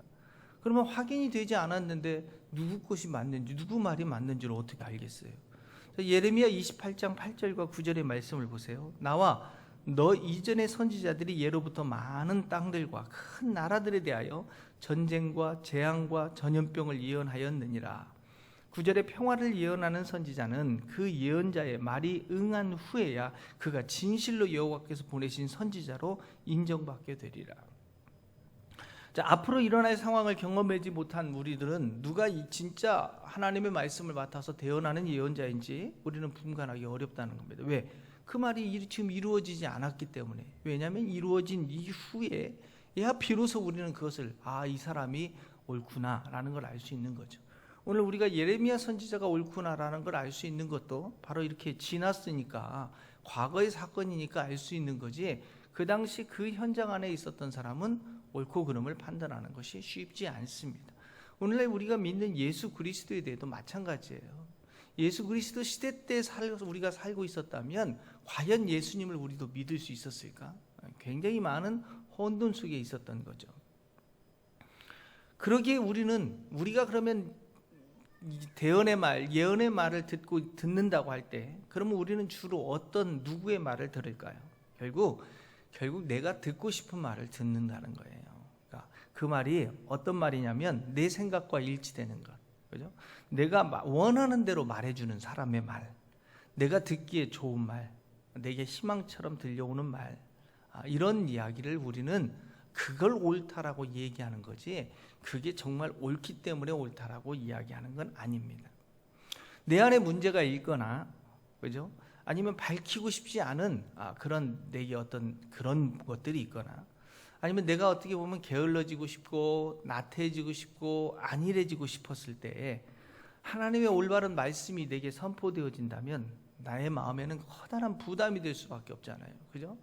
그러면 확인이 되지 않았는데 누구 것이 맞는지, 누구 말이 맞는지를 어떻게 알겠어요? 예레미야 28장 8절과 9절의 말씀을 보세요. 나와 너 이전의 선지자들이 예로부터 많은 땅들과 큰 나라들에 대하여 전쟁과 재앙과 전염병을 예언하였느니라. 9절에 평화를 예언하는 선지자는 그 예언자의 말이 응한 후에야 그가 진실로 여호와께서 보내신 선지자로 인정받게 되리라. 자, 앞으로 일어날 상황을 경험하지 못한 우리들은 누가 진짜 하나님의 말씀을 맡아서 대언하는 예언자인지 우리는 분간하기 어렵다는 겁니다. 왜? 그 말이 지금 이루어지지 않았기 때문에. 왜냐하면 이루어진 이후에야 비로소 우리는 그것을 이 사람이 옳구나라는 걸 알 수 있는 거죠. 오늘 우리가 예레미야 선지자가 옳구나라는 걸 알 수 있는 것도 바로 이렇게 지났으니까, 과거의 사건이니까 알 수 있는 거지, 그 당시 그 현장 안에 있었던 사람은 옳고 그름을 판단하는 것이 쉽지 않습니다. 오늘날 우리가 믿는 예수 그리스도에 대해도 마찬가지예요. 예수 그리스도 시대 때 우리가 살고 있었다면 과연 예수님을 우리도 믿을 수 있었을까? 굉장히 많은 혼돈 속에 있었던 거죠. 그러기에 우리가 그러면 대언의 말, 예언의 말을 듣는다고 할 때, 그러면 우리는 주로 누구의 말을 들을까요? 결국 내가 듣고 싶은 말을 듣는다는 거예요. 그러니까 그 말이 어떤 말이냐면 내 생각과 일치되는 것, 그죠? 내가 원하는 대로 말해주는 사람의 말, 내가 듣기에 좋은 말, 내게 희망처럼 들려오는 말, 이런 이야기를 우리는 그걸 옳다라고 얘기하는 거지, 그게 정말 옳기 때문에 옳다라고 이야기하는 건 아닙니다. 내 안에 문제가 있거나, 그죠? 아니면 밝히고 싶지 않은 내게 어떤 그런 것들이 있거나, 아니면 내가 어떻게 보면 게을러지고 싶고 나태해지고 싶고 안일해지고 싶었을 때 하나님의 올바른 말씀이 내게 선포되어진다면 나의 마음에는 커다란 부담이 될 수밖에 없잖아요. 그죠?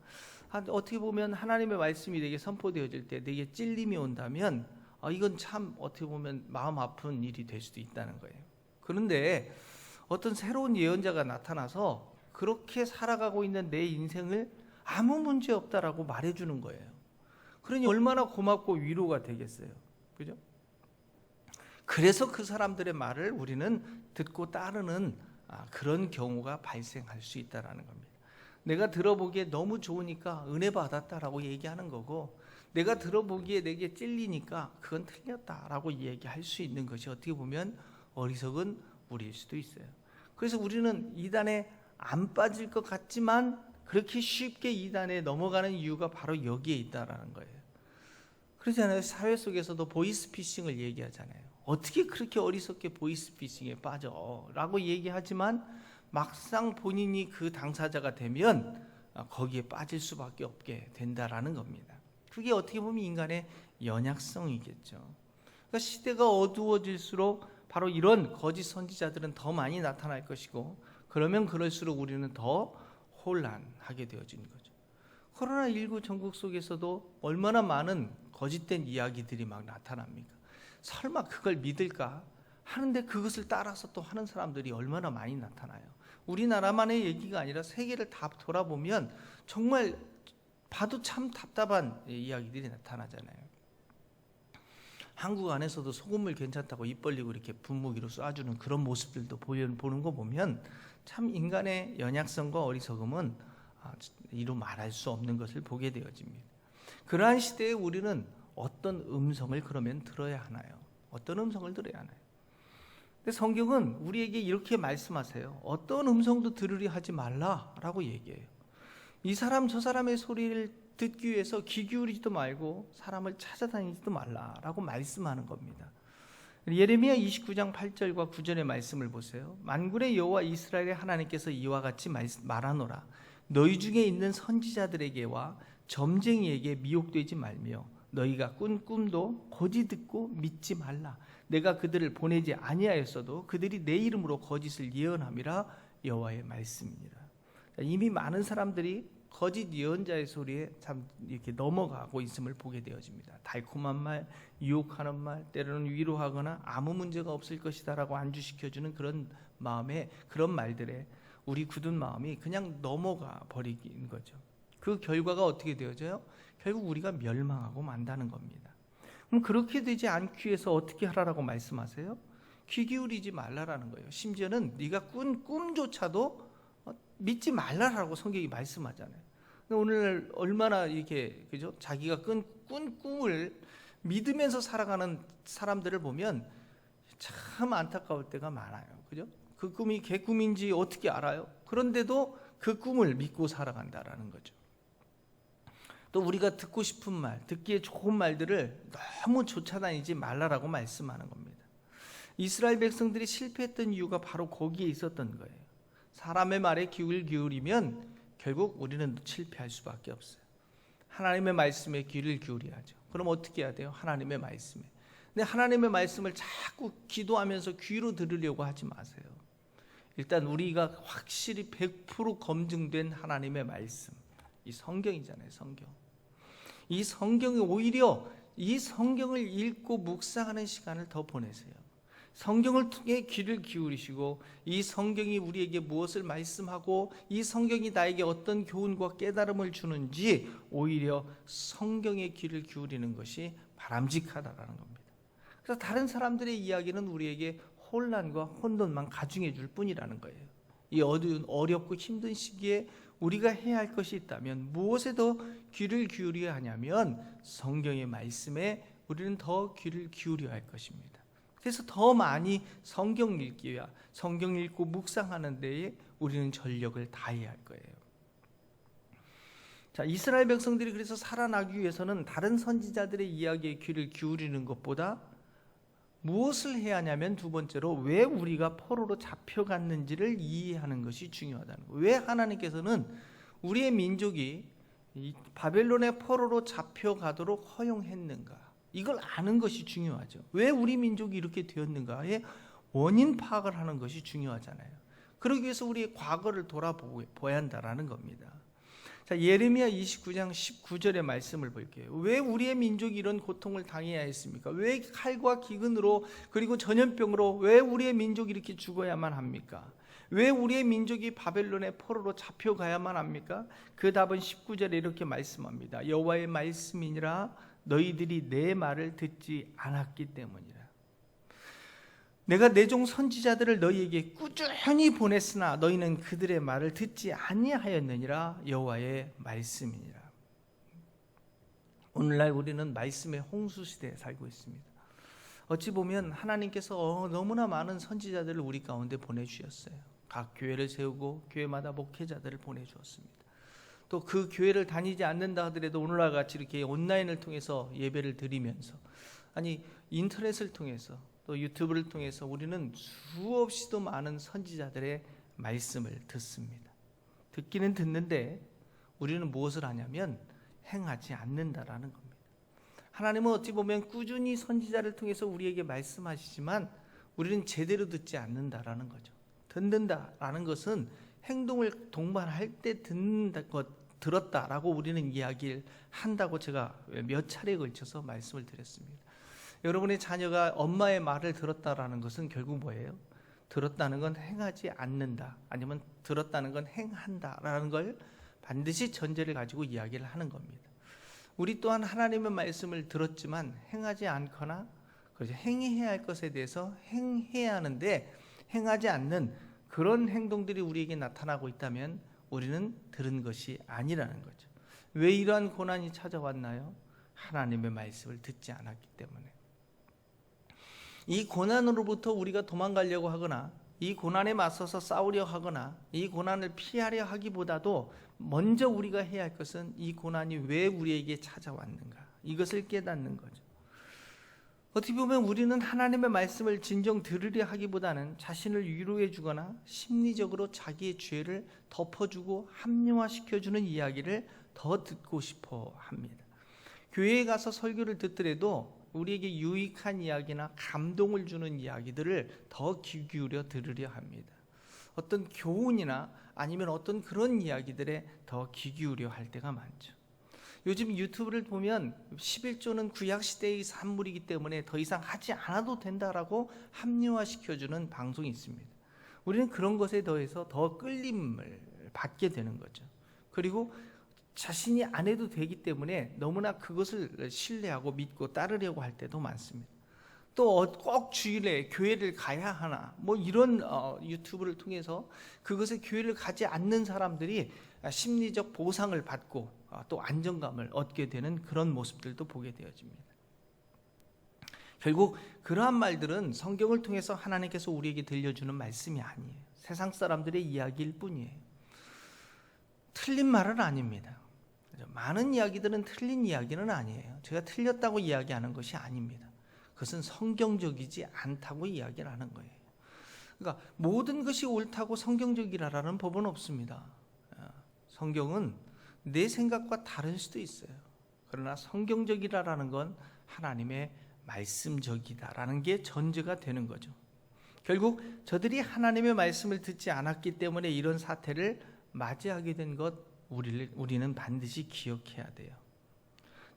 어떻게 보면 하나님의 말씀이 내게 선포되어질 때 내게 찔림이 온다면 이건 참 어떻게 보면 마음 아픈 일이 될 수도 있다는 거예요. 그런데 어떤 새로운 예언자가 나타나서 그렇게 살아가고 있는 내 인생을 아무 문제 없다라고 말해주는 거예요. 그러니 얼마나 고맙고 위로가 되겠어요. 그죠? 그래서 그 사람들의 말을 우리는 듣고 따르는 그런 경우가 발생할 수 있다는 겁니다. 내가 들어보기에 너무 좋으니까 은혜 받았다라고 얘기하는 거고, 내가 들어보기에 내게 찔리니까 그건 틀렸다라고 얘기할 수 있는 것이 어떻게 보면 어리석은 우리일 수도 있어요. 그래서 우리는 이단에 안 빠질 것 같지만 그렇게 쉽게 이단에 넘어가는 이유가 바로 여기에 있다라는 거예요. 그러잖아요. 사회 속에서도 보이스피싱을 얘기하잖아요. 어떻게 그렇게 어리석게 보이스피싱에 빠져? 라고 얘기하지만 막상 본인이 그 당사자가 되면 거기에 빠질 수밖에 없게 된다라는 겁니다. 그게 어떻게 보면 인간의 연약성이겠죠. 그러니까 시대가 어두워질수록 바로 이런 거짓 선지자들은 더 많이 나타날 것이고, 그러면 그럴수록 우리는 더 혼란하게 되어지는 거죠. 코로나19 전국 속에서도 얼마나 많은 거짓된 이야기들이 막 나타납니까? 설마 그걸 믿을까 하는데 그것을 따라서 또 하는 사람들이 얼마나 많이 나타나요. 우리나라만의 얘기가 아니라 세계를 다 돌아보면 정말 봐도 참 답답한 이야기들이 나타나잖아요. 한국 안에서도 소금물 괜찮다고 입 벌리고 이렇게 분무기로 쏴주는 그런 모습들도 보는 거 보면 참 인간의 연약성과 어리석음은 이루 말할 수 없는 것을 보게 되어집니다. 그러한 시대에 우리는 어떤 음성을 그러면 들어야 하나요? 어떤 음성을 들어야 하나요? 근데 성경은 우리에게 이렇게 말씀하세요. 어떤 음성도 들으려 하지 말라라고 얘기해요. 이 사람 저 사람의 소리를 듣기 위해서 귀 기울이지도 말고 사람을 찾아다니지도 말라라고 말씀하는 겁니다. 예레미야 29장 8절과 9절의 말씀을 보세요. 만군의 여호와 이스라엘의 하나님께서 이와 같이 말하노라. 너희 중에 있는 선지자들에게와 점쟁이에게 미혹되지 말며 너희가 꾼 꿈도 고지 듣고 믿지 말라. 내가 그들을 보내지 아니하였어도 그들이 내 이름으로 거짓을 예언함이라 여호와의 말씀이니라. 이미 많은 사람들이 거짓 예언자의 소리에 참 이렇게 넘어가고 있음을 보게 되어집니다. 달콤한 말, 유혹하는 말, 때로는 위로하거나 아무 문제가 없을 것이다라고 안주시켜주는 그런 마음에, 그런 말들에 우리 굳은 마음이 그냥 넘어가 버리는 거죠. 그 결과가 어떻게 되어져요? 결국 우리가 멸망하고 만다는 겁니다. 그럼 그렇게 되지 않기 위해서 어떻게 하라라고 말씀하세요? 귀 기울이지 말라라는 거예요. 심지어는 네가 꾼 꿈조차도 믿지 말라라고 성경이 말씀하잖아요. 오늘 얼마나 이렇게, 그죠? 자기가 꾼 꿈을 믿으면서 살아가는 사람들을 보면 참 안타까울 때가 많아요. 그죠? 그 꿈이 개꿈인지 어떻게 알아요? 그런데도 그 꿈을 믿고 살아간다라는 거죠. 또 우리가 듣고 싶은 말, 듣기에 좋은 말들을 너무 쫓아다니지 말라라고 말씀하는 겁니다. 이스라엘 백성들이 실패했던 이유가 바로 거기에 있었던 거예요. 사람의 말에 귀를 기울이면 결국 우리는 실패할 수밖에 없어요. 하나님의 말씀에 귀를 기울여야죠. 그럼 어떻게 해야 돼요? 하나님의 말씀에. 근데 하나님의 말씀을 자꾸 기도하면서 귀로 들으려고 하지 마세요. 일단 우리가 확실히 100% 검증된 하나님의 말씀, 이 성경이잖아요. 성경. 이 성경이 오히려 이 성경을 읽고 묵상하는 시간을 더 보내세요. 성경을 통해 귀를 기울이시고 이 성경이 우리에게 무엇을 말씀하고 이 성경이 나에게 어떤 교훈과 깨달음을 주는지 오히려 성경에 귀를 기울이는 것이 바람직하다라는 겁니다. 그래서 다른 사람들의 이야기는 우리에게 혼란과 혼돈만 가중해 줄 뿐이라는 거예요. 이 어렵고 힘든 시기에 우리가 해야 할 것이 있다면 무엇에 더 귀를 기울여야 하냐면 성경의 말씀에 우리는 더 귀를 기울여야 할 것입니다. 그래서 더 많이 성경 읽기와 성경 읽고 묵상하는 데에 우리는 전력을 다해야 할 거예요. 자, 이스라엘 백성들이 그래서 살아나기 위해서는 다른 선지자들의 이야기에 귀를 기울이는 것보다 무엇을 해야 하냐면 두 번째로 왜 우리가 포로로 잡혀갔는지를 이해하는 것이 중요하다는 거예요. 왜 하나님께서는 우리의 민족이 바벨론의 포로로 잡혀가도록 허용했는가? 이걸 아는 것이 중요하죠. 왜 우리 민족이 이렇게 되었는가의 원인 파악을 하는 것이 중요하잖아요. 그러기 위해서 우리의 과거를 돌아보아야 한다는 겁니다. 자, 예레미야 29장 19절의 말씀을 볼게요. 왜 우리의 민족이 이런 고통을 당해야 했습니까? 왜 칼과 기근으로 그리고 전염병으로 왜 우리의 민족이 이렇게 죽어야만 합니까? 왜 우리의 민족이 바벨론의 포로로 잡혀가야만 합니까? 그 답은 19절에 이렇게 말씀합니다. 여호와의 말씀이니라 너희들이 내 말을 듣지 않았기 때문이라. 내가 내 종 선지자들을 너희에게 꾸준히 보냈으나 너희는 그들의 말을 듣지 아니하였느니라. 여호와의 말씀이니라. 오늘날 우리는 말씀의 홍수 시대에 살고 있습니다. 어찌 보면 하나님께서 너무나 많은 선지자들을 우리 가운데 보내주셨어요. 각 교회를 세우고 교회마다 목회자들을 보내주었습니다. 또 그 교회를 다니지 않는다 하더라도 오늘날 같이 이렇게 온라인을 통해서 예배를 드리면서 아니 인터넷을 통해서 또 유튜브를 통해서 우리는 수없이도 많은 선지자들의 말씀을 듣습니다. 듣기는 듣는데 우리는 무엇을 하냐면 행하지 않는다라는 겁니다. 하나님은 어찌 보면 꾸준히 선지자를 통해서 우리에게 말씀하시지만 우리는 제대로 듣지 않는다라는 거죠. 듣는다라는 것은 행동을 동반할 때 들었다라고 우리는 이야기를 한다고 제가 몇 차례에 걸쳐서 말씀을 드렸습니다. 여러분의 자녀가 엄마의 말을 들었다라는 것은 결국 뭐예요? 들었다는 건 행하지 않는다, 아니면 들었다는 건 행한다라는 걸 반드시 전제를 가지고 이야기를 하는 겁니다. 우리 또한 하나님의 말씀을 들었지만 행하지 않거나 그래서 행해야 할 것에 대해서 행해야 하는데 행하지 않는 그런 행동들이 우리에게 나타나고 있다면 우리는 들은 것이 아니라는 거죠. 왜 이러한 고난이 찾아왔나요? 하나님의 말씀을 듣지 않았기 때문에. 이 고난으로부터 우리가 도망가려고 하거나 이 고난에 맞서서 싸우려 하거나 이 고난을 피하려 하기보다도 먼저 우리가 해야 할 것은 이 고난이 왜 우리에게 찾아왔는가, 이것을 깨닫는 거죠. 어떻게 보면 우리는 하나님의 말씀을 진정 들으려 하기보다는 자신을 위로해 주거나 심리적으로 자기의 죄를 덮어주고 합리화시켜주는 이야기를 더 듣고 싶어 합니다. 교회에 가서 설교를 듣더라도 우리에게 유익한 이야기나 감동을 주는 이야기들을 더 귀 기울여 들으려 합니다. 어떤 교훈이나 아니면 어떤 그런 이야기들에 더 귀 기울여 할 때가 많죠. 요즘 유튜브를 보면 11조는 구약시대의 산물이기 때문에 더 이상 하지 않아도 된다라고 합리화시켜주는 방송이 있습니다. 우리는 그런 것에 더해서 더 끌림을 받게 되는 거죠. 그리고 자신이 안 해도 되기 때문에 너무나 그것을 신뢰하고 믿고 따르려고 할 때도 많습니다. 또 꼭 주일에 교회를 가야 하나 뭐 이런 유튜브를 통해서 그것에 교회를 가지 않는 사람들이 심리적 보상을 받고 또 안정감을 얻게 되는 그런 모습들도 보게 되어집니다. 결국 그러한 말들은 성경을 통해서 하나님께서 우리에게 들려주는 말씀이 아니에요. 세상 사람들의 이야기일 뿐이에요. 틀린 말은 아닙니다. 많은 이야기들은 틀린 이야기는 아니에요. 제가 틀렸다고 이야기하는 것이 아닙니다. 그것은 성경적이지 않다고 이야기를 하는 거예요. 그러니까 모든 것이 옳다고 성경적이라는 법은 없습니다. 성경은 내 생각과 다를 수도 있어요. 그러나 성경적이라는 건 하나님의 말씀적이다라는 게 전제가 되는 거죠. 결국 저들이 하나님의 말씀을 듣지 않았기 때문에 이런 사태를 맞이하게 된 것 우리는 반드시 기억해야 돼요.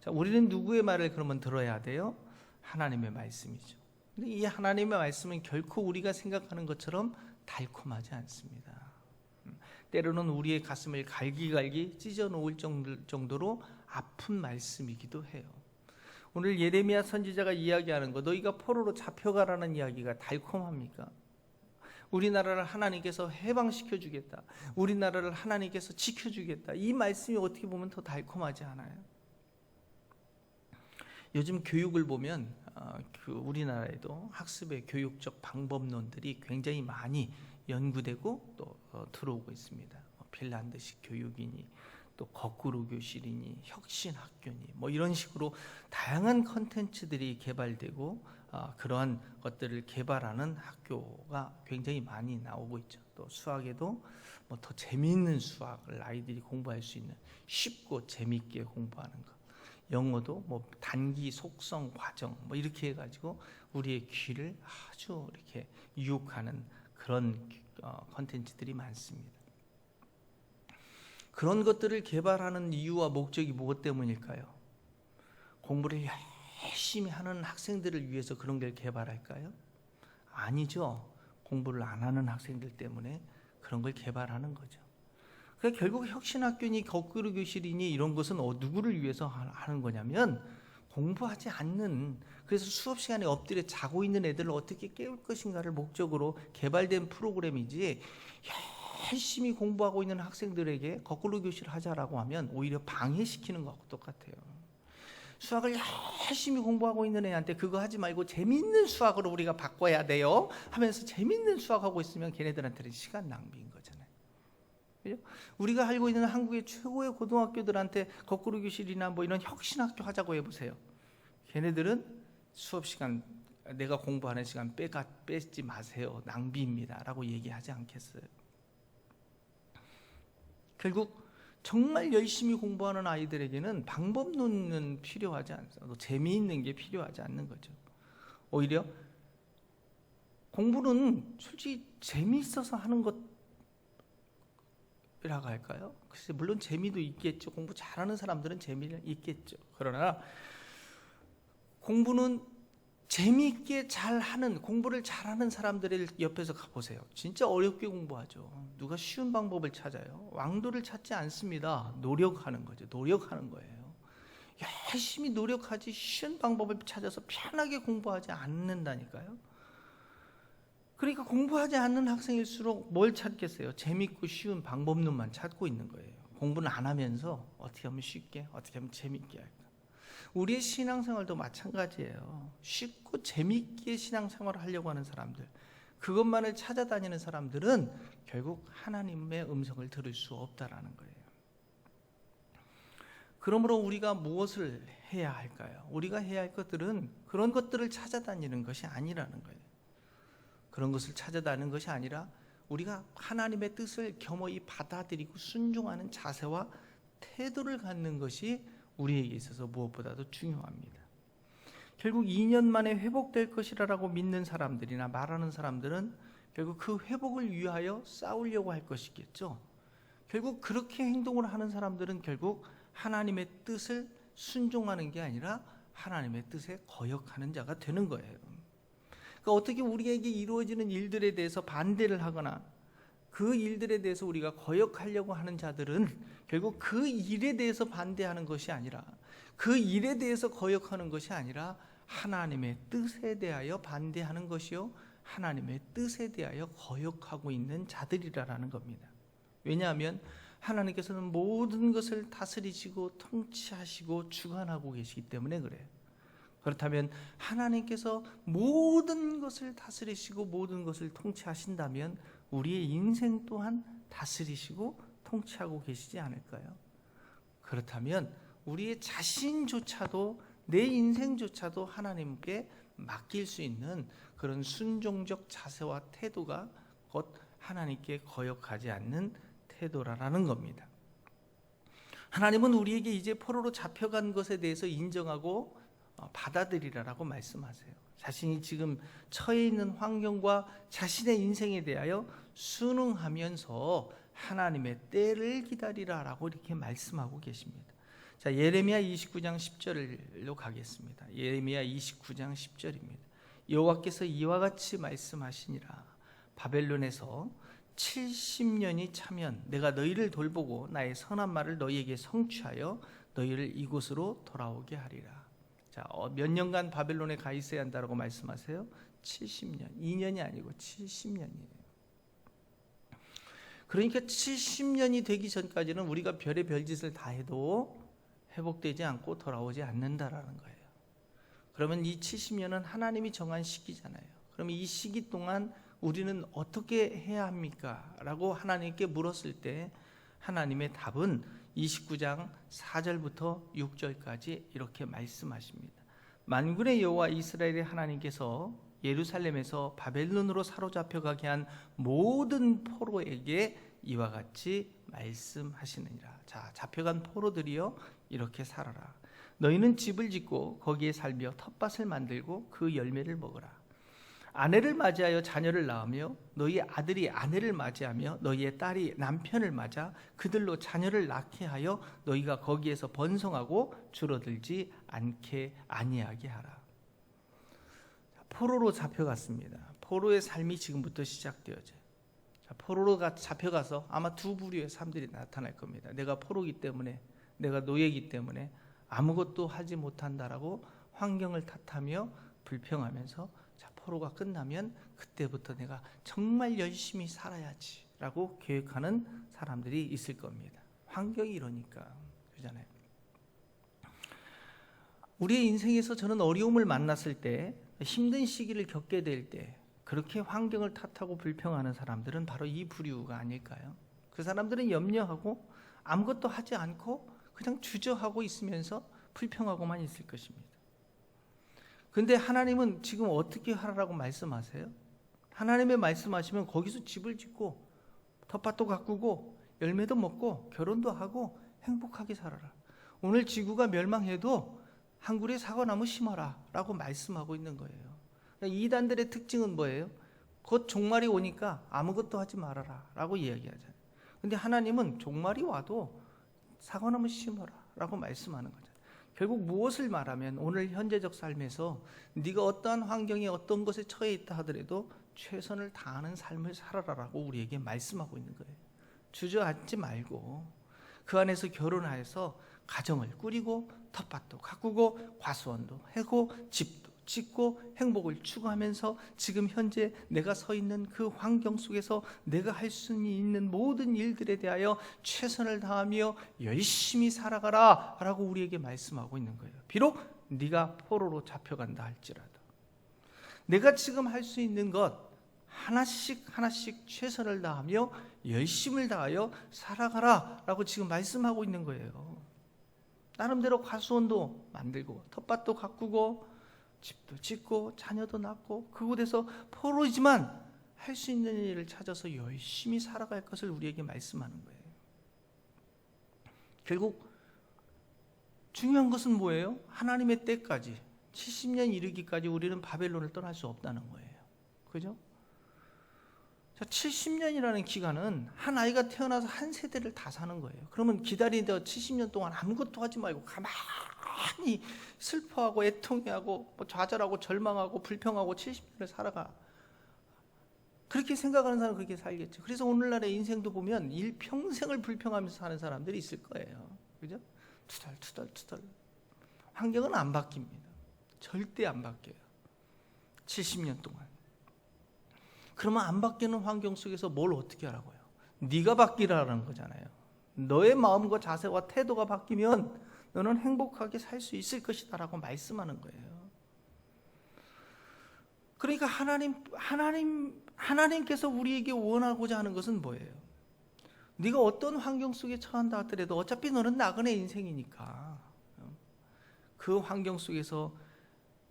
자, 우리는 누구의 말을 그러면 들어야 돼요? 하나님의 말씀이죠. 근데 이 하나님의 말씀은 결코 우리가 생각하는 것처럼 달콤하지 않습니다. 때로는 우리의 가슴을 갈기갈기 찢어 놓을 정도로 아픈 말씀이기도 해요. 오늘 예레미야 선지자가 이야기하는 거, 너희가 포로로 잡혀가라는 이야기가 달콤합니까? 우리나라를 하나님께서 해방시켜 주겠다, 우리나라를 하나님께서 지켜주겠다, 이 말씀이 어떻게 보면 더 달콤하지 않아요? 요즘 교육을 보면 우리나라에도 학습의 교육적 방법론들이 굉장히 많이 연구되고 또 들어오고 있습니다. 핀란드식 교육이니 또 거꾸로 교실이니 혁신학교니 뭐 이런 식으로 다양한 컨텐츠들이 개발되고 그러한 것들을 개발하는 학교가 굉장히 많이 나오고 있죠. 또 수학에도 뭐 더 재미있는 수학을 아이들이 공부할 수 있는, 쉽고 재미있게 공부하는 것, 영어도 뭐 단기 속성 과정 뭐 이렇게 해가지고 우리의 귀를 아주 이렇게 유혹하는 그런 컨텐츠들이 많습니다. 그런 것들을 개발하는 이유와 목적이 무엇 때문일까요? 공부를 열심히 하는 학생들을 위해서 그런 걸 개발할까요? 아니죠. 공부를 안 하는 학생들 때문에 그런 걸 개발하는 거죠. 그러니까 결국 혁신학교니 거꾸로 교실이니 이런 것은 누구를 위해서 하는 거냐면 공부하지 않는, 그래서 수업 시간에 엎드려 자고 있는 애들을 어떻게 깨울 것인가를 목적으로 개발된 프로그램이지, 열심히 공부하고 있는 학생들에게 거꾸로 교실을 하자라고 하면 오히려 방해시키는 것하고 똑같아요. 수학을 열심히 공부하고 있는 애한테 그거 하지 말고 재밌는 수학으로 우리가 바꿔야 돼요 하면서 재밌는 수학하고 있으면 걔네들한테는 시간 낭비인 거잖아요. 그죠? 우리가 알고 있는 한국의 최고의 고등학교들한테 거꾸로 교실이나 뭐 이런 혁신학교 하자고 해보세요. 걔네들은 수업 시간, 내가 공부하는 시간 빼지 마세요, 낭비입니다 라고 얘기하지 않겠어요. 결국 정말 열심히 공부하는 아이들에게는 방법론은 필요하지 않습니다. 재미있는 게 필요하지 않는 거죠. 오히려 공부는 솔직히 재미있어서 하는 것이라고 할까요? 글쎄, 물론 재미도 있겠죠. 공부 잘하는 사람들은 재미는 있겠죠. 그러나 공부는 재미있게 잘하는, 공부를 잘하는 사람들의 옆에서 가보세요. 진짜 어렵게 공부하죠. 누가 쉬운 방법을 찾아요? 왕도를 찾지 않습니다. 노력하는 거죠. 노력하는 거예요. 열심히 노력하지 쉬운 방법을 찾아서 편하게 공부하지 않는다니까요. 그러니까 공부하지 않는 학생일수록 뭘 찾겠어요? 재밌고 쉬운 방법론만 찾고 있는 거예요. 공부는 안 하면서 어떻게 하면 쉽게, 어떻게 하면 재밌게 할까? 우리의 신앙생활도 마찬가지예요. 쉽고 재밌게 신앙생활을 하려고 하는 사람들, 그것만을 찾아다니는 사람들은 결국 하나님의 음성을 들을 수 없다라는 거예요. 그러므로 우리가 무엇을 해야 할까요? 우리가 해야 할 것들은 그런 것들을 찾아다니는 것이 아니라는 거예요. 그런 것을 찾아다니는 것이 아니라 우리가 하나님의 뜻을 겸허히 받아들이고 순종하는 자세와 태도를 갖는 것이 우리에게 있어서 무엇보다도 중요합니다. 결국 2년 만에 회복될 것이라고 믿는 사람들이나 말하는 사람들은 결국 그 회복을 위하여 싸우려고 할 것이겠죠. 결국 그렇게 행동을 하는 사람들은 결국 하나님의 뜻을 순종하는 게 아니라 하나님의 뜻에 거역하는 자가 되는 거예요. 그러니까 어떻게 우리에게 이루어지는 일들에 대해서 반대를 하거나 그 일들에 대해서 우리가 거역하려고 하는 자들은 결국 그 일에 대해서 반대하는 것이 아니라, 그 일에 대해서 거역하는 것이 아니라 하나님의 뜻에 대하여 반대하는 것이요, 하나님의 뜻에 대하여 거역하고 있는 자들이라는 겁니다. 왜냐하면 하나님께서는 모든 것을 다스리시고 통치하시고 주관하고 계시기 때문에 그래요. 그렇다면 하나님께서 모든 것을 다스리시고 모든 것을 통치하신다면 우리의 인생 또한 다스리시고 통치하고 계시지 않을까요? 그렇다면 우리의 자신조차도, 내 인생조차도 하나님께 맡길 수 있는 그런 순종적 자세와 태도가 곧 하나님께 거역하지 않는 태도라는 겁니다. 하나님은 우리에게 이제 포로로 잡혀간 것에 대해서 인정하고 받아들이라라고 말씀하세요. 자신이 지금 처해 있는 환경과 자신의 인생에 대하여 순응하면서 하나님의 때를 기다리라라고 이렇게 말씀하고 계십니다. 자, 예레미야 29장 10절로 가겠습니다. 예레미야 29장 10절입니다. 여호와께서 이와 같이 말씀하시니라. 바벨론에서 70년이 차면 내가 너희를 돌보고 나의 선한 말을 너희에게 성취하여 너희를 이곳으로 돌아오게 하리라. 자, 몇 년간 바벨론에 가 있어야 한다고 말씀하세요? 70년. 2년이 아니고 70년이에요. 그러니까 70년이 되기 전까지는 우리가 별의 별짓을 다 해도 회복되지 않고 돌아오지 않는다라는 거예요. 그러면 이 70년은 하나님이 정한 시기잖아요. 그러면 이 시기 동안 우리는 어떻게 해야 합니까? 라고 하나님께 물었을 때 하나님의 답은 29장 4절부터 6절까지 이렇게 말씀하십니다. 만군의 여호와 이스라엘의 하나님께서 예루살렘에서 바벨론으로 사로잡혀가게 한 모든 포로에게 이와 같이 말씀하시느니라. 자, 잡혀간 포로들이여 이렇게 살아라. 너희는 집을 짓고 거기에 살며 텃밭을 만들고 그 열매를 먹으라. 아내를 맞이하여 자녀를 낳으며 너희 아들이 아내를 맞이하며 너희의 딸이 남편을 맞아 그들로 자녀를 낳게 하여 너희가 거기에서 번성하고 줄어들지 않게 아니하게 하라. 포로로 잡혀갔습니다. 포로의 삶이 지금부터 시작되어져요. 포로로 잡혀가서 아마 두 부류의 사람들이 나타날 겁니다. 내가 포로이기 때문에, 내가 노예이기 때문에 아무것도 하지 못한다라고 환경을 탓하며 불평하면서, 포로가 끝나면 그때부터 내가 정말 열심히 살아야지 라고 계획하는 사람들이 있을 겁니다. 환경이 이러니까. 그러잖아요. 우리의 인생에서 저는 어려움을 만났을 때, 힘든 시기를 겪게 될 때 그렇게 환경을 탓하고 불평하는 사람들은 바로 이 부류가 아닐까요? 그 사람들은 염려하고 아무것도 하지 않고 그냥 주저하고 있으면서 불평하고만 있을 것입니다. 근데 하나님은 지금 어떻게 하라고 말씀하세요? 하나님의 말씀하시면 거기서 집을 짓고 텃밭도 가꾸고 열매도 먹고 결혼도 하고 행복하게 살아라. 오늘 지구가 멸망해도 한 그루의 사과나무 심어라 라고 말씀하고 있는 거예요. 이단들의 특징은 뭐예요? 곧 종말이 오니까 아무것도 하지 말아라 라고 이야기하잖아요. 근데 하나님은 종말이 와도 사과나무 심어라 라고 말씀하는 거죠. 결국 무엇을 말하면 오늘 현재적 삶에서 네가 어떠한 환경에 어떤 것에 처해 있다 하더라도 최선을 다하는 삶을 살아라라고 우리에게 말씀하고 있는 거예요. 주저앉지 말고 그 안에서 결혼하여서 가정을 꾸리고 텃밭도 가꾸고 과수원도 해고 집도 짓고 행복을 추구하면서 지금 현재 내가 서 있는 그 환경 속에서 내가 할 수 있는 모든 일들에 대하여 최선을 다하며 열심히 살아가라 라고 우리에게 말씀하고 있는 거예요. 비록 네가 포로로 잡혀간다 할지라도 내가 지금 할 수 있는 것 하나씩 하나씩 최선을 다하며 열심을 다하여 살아가라 라고 지금 말씀하고 있는 거예요. 나름대로 과수원도 만들고 텃밭도 가꾸고 집도 짓고 자녀도 낳고 그곳에서 포로이지만 할 수 있는 일을 찾아서 열심히 살아갈 것을 우리에게 말씀하는 거예요. 결국 중요한 것은 뭐예요? 하나님의 때까지 70년 이르기까지 우리는 바벨론을 떠날 수 없다는 거예요. 그죠? 자, 70년이라는 기간은 한 아이가 태어나서 한 세대를 다 사는 거예요. 그러면 기다리다 70년 동안 아무것도 하지 말고 가만히 슬퍼하고 애통해하고 좌절하고 절망하고 불평하고 70년을 살아가. 그렇게 생각하는 사람은 그렇게 살겠죠. 그래서 오늘날의 인생도 보면 일평생을 불평하면서 사는 사람들이 있을 거예요. 그죠? 투덜. 환경은 안 바뀝니다. 절대 안 바뀌어요. 70년 동안. 그러면 안 바뀌는 환경 속에서 뭘 어떻게 하라고요? 네가 바뀌라는 거잖아요. 너의 마음과 자세와 태도가 바뀌면 너는 행복하게 살 수 있을 것이다 라고 말씀하는 거예요. 그러니까 하나님께서 우리에게 원하고자 하는 것은 뭐예요? 네가 어떤 환경 속에 처한다 하더라도 어차피 너는 나그네 인생이니까 그 환경 속에서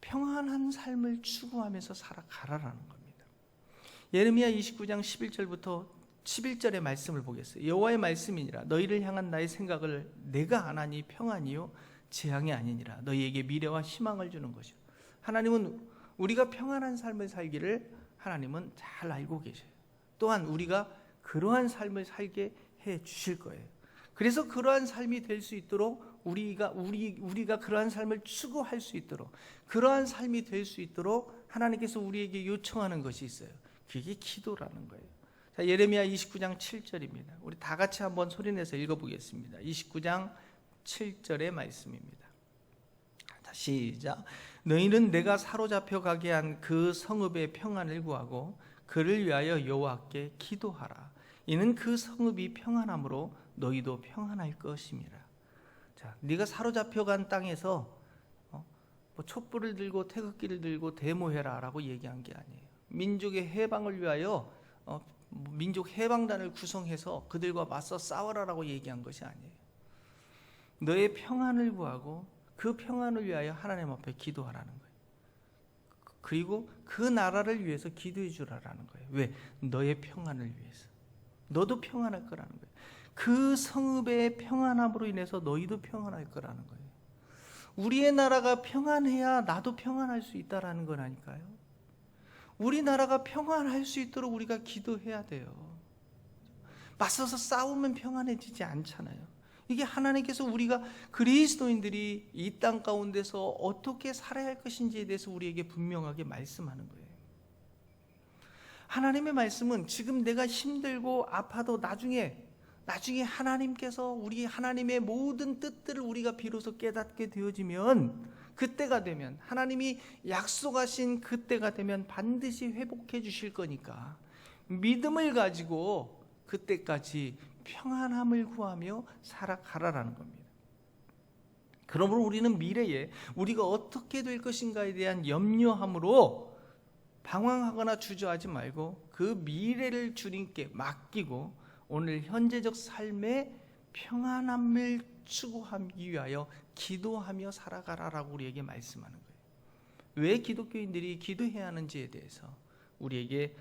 평안한 삶을 추구하면서 살아가라라는 겁니다. 예레미야 29장 11절부터 11절의 말씀을 보겠어요. 여호와의 말씀이니라 너희를 향한 나의 생각을 내가 아나니 평안이요 재앙이 아니니라 너희에게 미래와 희망을 주는 것이요. 하나님은 우리가 평안한 삶을 살기를 하나님은 잘 알고 계셔요. 또한 우리가 그러한 삶을 살게 해 주실 거예요. 그래서 그러한 삶이 될 수 있도록 우리가 그러한 삶을 추구할 수 있도록 그러한 삶이 될 수 있도록 하나님께서 우리에게 요청하는 것이 있어요. 그게 기도라는 거예요. 자, 예레미야 29장 7절입니다. 우리 다 같이 한번 소리내서 읽어보겠습니다. 29장 7절의 말씀입니다. 시작. 너희는 내가 사로잡혀 가게 한 그 성읍의 평안을 구하고 그를 위하여 여호와께 기도하라. 이는 그 성읍이 평안함으로 너희도 평안할 것임이라. 자, 네가 사로잡혀 간 땅에서 촛불을 들고 태극기를 들고 데모해라라고 얘기한 게 아니에요. 민족의 해방을 위하여 민족 해방단을 구성해서 그들과 맞서 싸워라라고 얘기한 것이 아니에요. 너의 평안을 구하고 그 평안을 위하여 하나님 앞에 기도하라는 거예요. 그리고 그 나라를 위해서 기도해 주라라는 거예요. 왜? 너의 평안을 위해서. 너도 평안할 거라는 거예요. 그 성읍의 평안함으로 인해서 너희도 평안할 거라는 거예요. 우리의 나라가 평안해야 나도 평안할 수 있다라는 거라니까요. 우리나라가 평안할 수 있도록 우리가 기도해야 돼요. 맞서서 싸우면 평안해지지 않잖아요. 이게 하나님께서 우리가 그리스도인들이 이 땅 가운데서 어떻게 살아야 할 것인지에 대해서 우리에게 분명하게 말씀하는 거예요. 하나님의 말씀은 지금 내가 힘들고 아파도 나중에 하나님께서 우리 하나님의 모든 뜻들을 우리가 비로소 깨닫게 되어지면 그때가 되면 하나님이 약속하신 그때가 되면 반드시 회복해 주실 거니까 믿음을 가지고 그때까지 평안함을 구하며 살아가라라는 겁니다. 그러므로 우리는 미래에 우리가 어떻게 될 것인가에 대한 염려함으로 방황하거나 주저하지 말고 그 미래를 주님께 맡기고 오늘 현재적 삶의 평안함을 추구하기 위하여 기도하며 살아가라라고 우리에게 말씀하는 거예요. 왜 기독교인들이 기도해야 하는지에 대해서 우리에게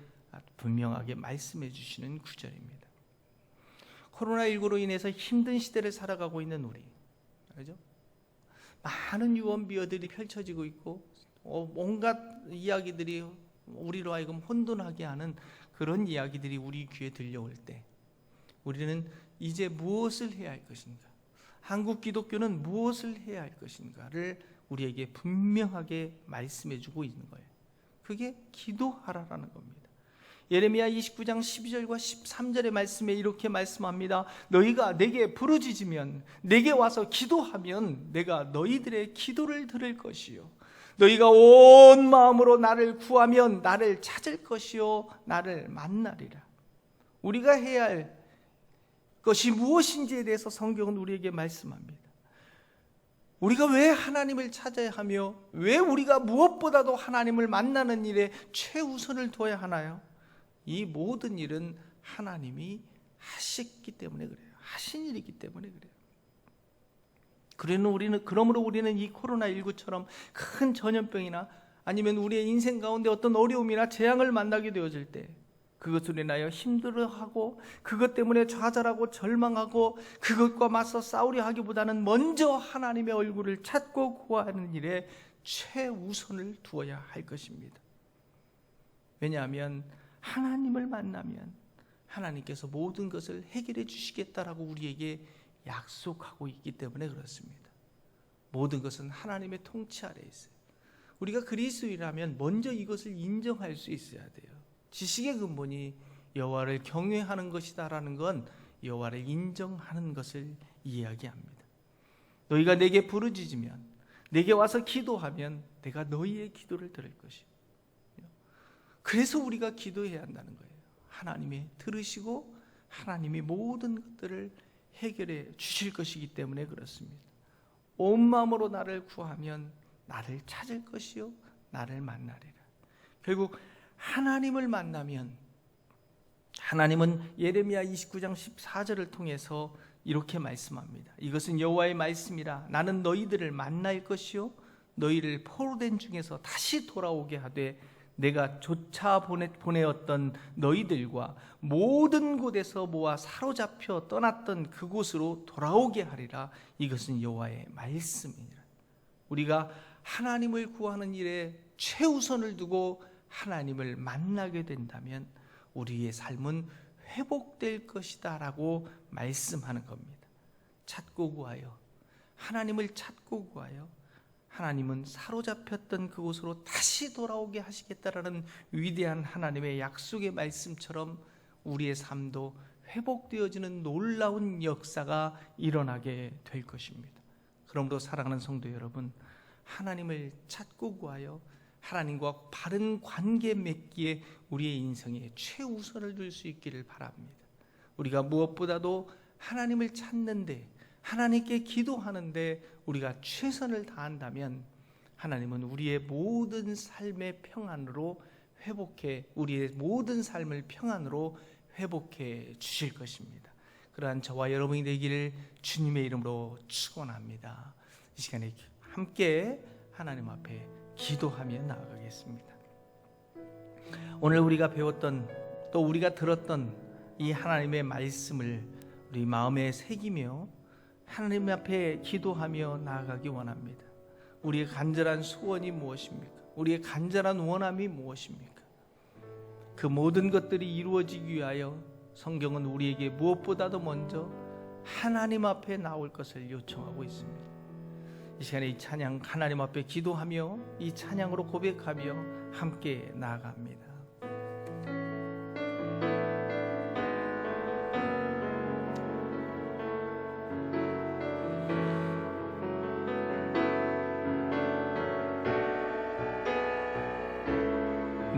분명하게 말씀해 주시는 구절입니다. 코로나19로 인해서 힘든 시대를 살아가고 있는 우리, 그렇죠? 많은 유언비어들이 펼쳐지고 있고 온갖 이야기들이 우리로 하여금 혼돈하게 하는 그런 이야기들이 우리 귀에 들려올 때 우리는 이제 무엇을 해야 할 것인가, 한국 기독교는 무엇을 해야 할 것인가를 우리에게 분명하게 말씀해 주고 있는 거예요. 그게 기도하라라는 겁니다. 예레미야 29장 12절과 13절의 말씀에 이렇게 말씀합니다. 너희가 내게 부르짖으면 내게 와서 기도하면 내가 너희들의 기도를 들을 것이요 너희가 온 마음으로 나를 구하면 나를 찾을 것이요 나를 만나리라. 우리가 해야 할 것이 무엇인지에 대해서 성경은 우리에게 말씀합니다. 우리가 왜 하나님을 찾아야 하며 왜 우리가 무엇보다도 하나님을 만나는 일에 최우선을 둬야 하나요? 이 모든 일은 하나님이 하셨기 때문에 그래요. 하신 일이기 때문에 그래요. 그러므로 우리는 이 코로나19처럼 큰 전염병이나 아니면 우리의 인생 가운데 어떤 어려움이나 재앙을 만나게 되어질 때 그것으로 인하여 힘들어하고 그것 때문에 좌절하고 절망하고 그것과 맞서 싸우려 하기보다는 먼저 하나님의 얼굴을 찾고 구하는 일에 최우선을 두어야 할 것입니다. 왜냐하면 하나님을 만나면 하나님께서 모든 것을 해결해 주시겠다라고 우리에게 약속하고 있기 때문에 그렇습니다. 모든 것은 하나님의 통치 아래에 있어요. 우리가 그리스도인이라면 먼저 이것을 인정할 수 있어야 돼요. 지식의 근본이 여호와를 경외하는 것이다라는 건 여호와를 인정하는 것을 이야기합니다. 너희가 내게 부르짖으면 내게 와서 기도하면 내가 너희의 기도를 들을 것이요. 그래서 우리가 기도해야 한다는 거예요. 하나님이 들으시고 하나님이 모든 것들을 해결해 주실 것이기 때문에 그렇습니다. 온 마음으로 나를 구하면 나를 찾을 것이요 나를 만나리라. 결국 하나님을 만나면, 하나님은 예레미야 29장 14절을 통해서 이렇게 말씀합니다. 이것은 여호와의 말씀이라. 나는 너희들을 만날 것이요 너희를 포로된 중에서 다시 돌아오게 하되 내가 쫓아 보내었던 너희들과 모든 곳에서 모아 사로잡혀 떠났던 그곳으로 돌아오게 하리라. 이것은 여호와의 말씀이니라. 우리가 하나님을 구하는 일에 최우선을 두고 하나님을 만나게 된다면 우리의 삶은 회복될 것이다 라고 말씀하는 겁니다. 찾고 구하여, 하나님을 찾고 구하여 하나님은 사로잡혔던 그곳으로 다시 돌아오게 하시겠다라는 위대한 하나님의 약속의 말씀처럼 우리의 삶도 회복되어지는 놀라운 역사가 일어나게 될 것입니다. 그러므로 사랑하는 성도 여러분, 하나님을 찾고 구하여 하나님과 바른 관계 맺기에 우리의 인생에 최우선을 둘 수 있기를 바랍니다. 우리가 무엇보다도 하나님을 찾는데, 하나님께 기도하는데 우리가 최선을 다한다면 하나님은 우리의 모든 삶의 평안으로 회복해, 우리의 모든 삶을 평안으로 회복해 주실 것입니다. 그러한 저와 여러분이 되기를 주님의 이름으로 축원합니다. 이 시간에 함께 하나님 앞에 기도하며 나아가겠습니다. 오늘 우리가 배웠던, 또 우리가 들었던 이 하나님의 말씀을 우리 마음에 새기며 하나님 앞에 기도하며 나아가기 원합니다. 우리의 간절한 소원이 무엇입니까? 우리의 간절한 원함이 무엇입니까? 그 모든 것들이 이루어지기 위하여 성경은 우리에게 무엇보다도 먼저 하나님 앞에 나올 것을 요청하고 있습니다. 이 시간에 이 찬양, 하나님 앞에 기도하며 이 찬양으로 고백하며 함께 나아갑니다.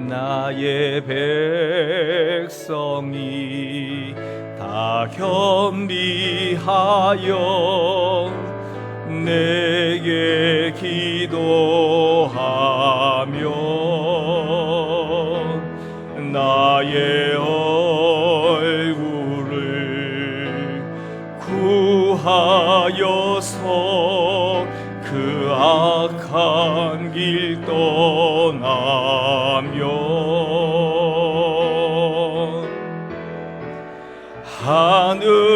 나의 백성이 다 겸비하여 내게 기도하며 나의 얼굴을 구하여서 그 악한 길 떠나며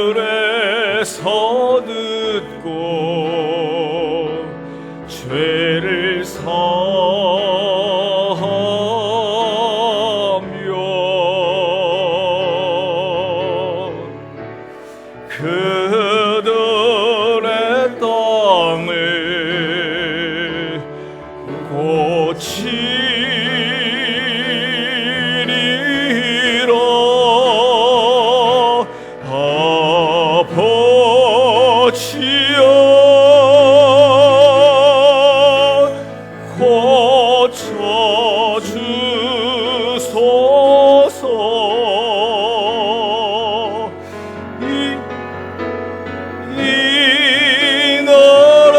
하늘에서 듣고 죄를 사며 그들의 땅을 고치리라. 아버지여 고쳐주소서. 이 나라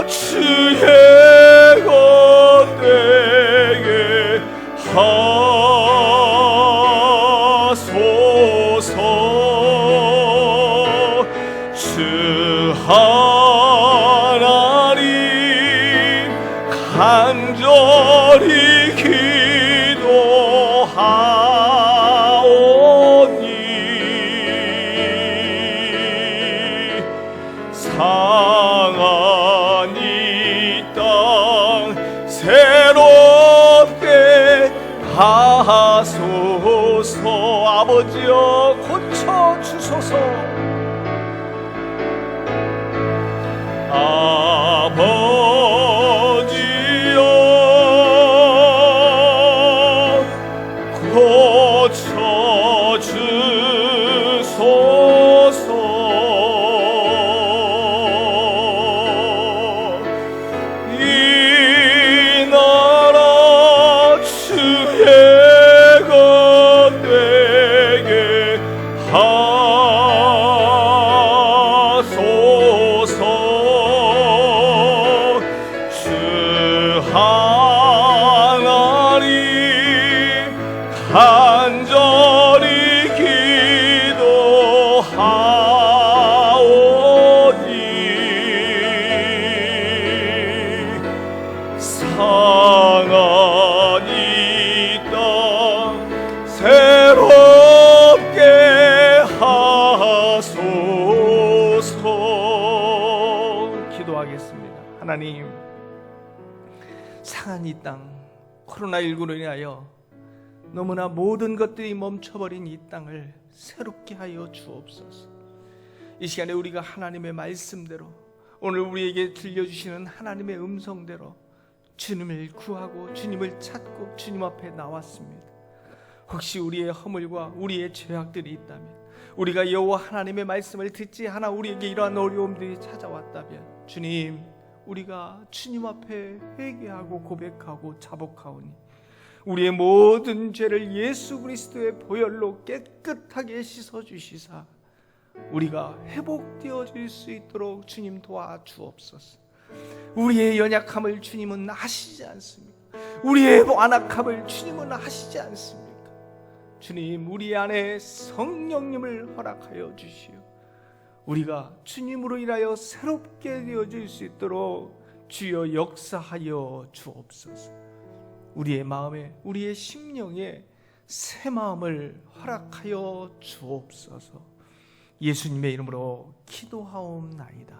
주의 것되게 하소서. 주 하나님 간절히 기도하오니 상한 이 땅 새롭게 하소서. 아버지여 고쳐주소서. 아버지여 고쳐주소서. 이 나라 주의 것되게 하소서. 하나님, 상한 이 땅, 코로나19로 인하여 너무나 모든 것들이 멈춰버린 이 땅을 새롭게 하여 주옵소서. 이 시간에 우리가 하나님의 말씀대로, 오늘 우리에게 들려주시는 하나님의 음성대로 주님을 구하고 주님을 찾고 주님 앞에 나왔습니다. 혹시 우리의 허물과 우리의 죄악들이 있다면, 우리가 여호와 하나님의 말씀을 듣지 않아 우리에게 이러한 어려움들이 찾아왔다면, 주님, 우리가 주님 앞에 회개하고 고백하고 자복하오니 우리의 모든 죄를 예수 그리스도의 보혈로 깨끗하게 씻어주시사 우리가 회복되어질 수 있도록 주님 도와주옵소서. 우리의 연약함을 주님은 아시지 않습니까? 우리의 완악함을 주님은 아시지 않습니까? 주님, 우리 안에 성령님을 허락하여 주시오. 우리가 주님으로 인하여 새롭게 되어질 수 있도록 주여 역사하여 주옵소서. 우리의 마음에, 우리의 심령에 새 마음을 허락하여 주옵소서. 예수님의 이름으로 기도하옵나이다.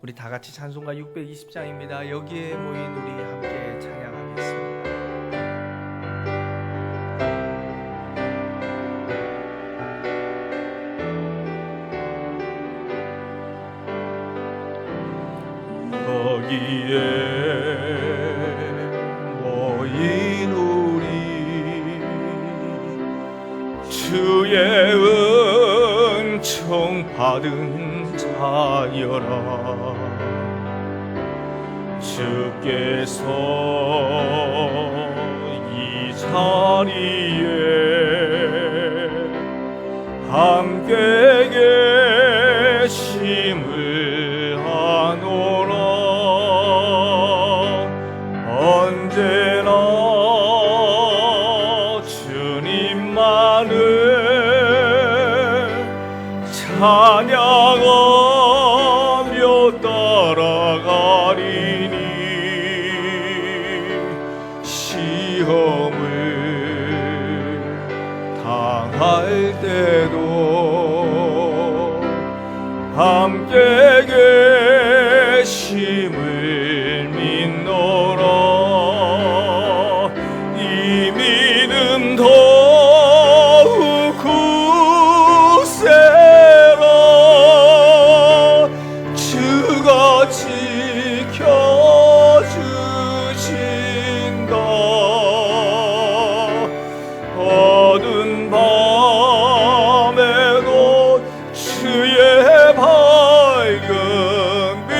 우리 다 같이 찬송가 620장입니다. 여기에 모인 우리 함께 찬양하겠습니다. 여기에 모인 우리 주의 은총 받은 자여라. 주께서 이 자리에 함께 계심을 아노라. 언제나 주님만을 찬양하며 따라가리니 시험을 당할 때도 함께 계심을 믿노라. 이 믿음 더욱 굳세라. 주가 지켜주신다. 어두운 밤에도 주의 밝은 빛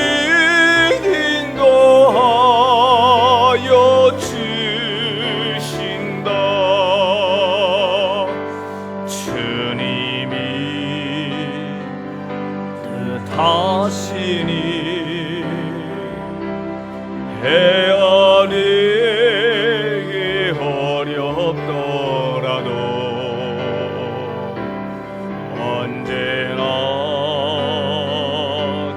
인도하여 주신다. 주님이 뜻하시니 헤아리기 어렵더라도 언제나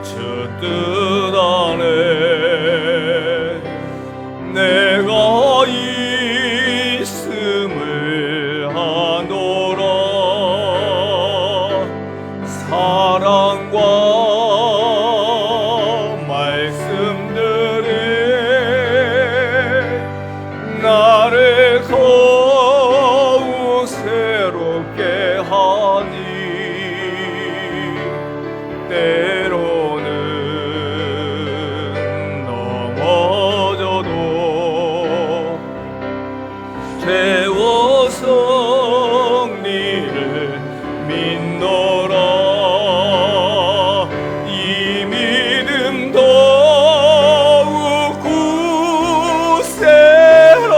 주 뜻 안에 내가 있음을 아노라. 사랑과 말씀들이 나를 더욱 새롭게 하니 때로는 넘어져도 태워 승리를 믿노라. 이 믿음 더욱 굳세라.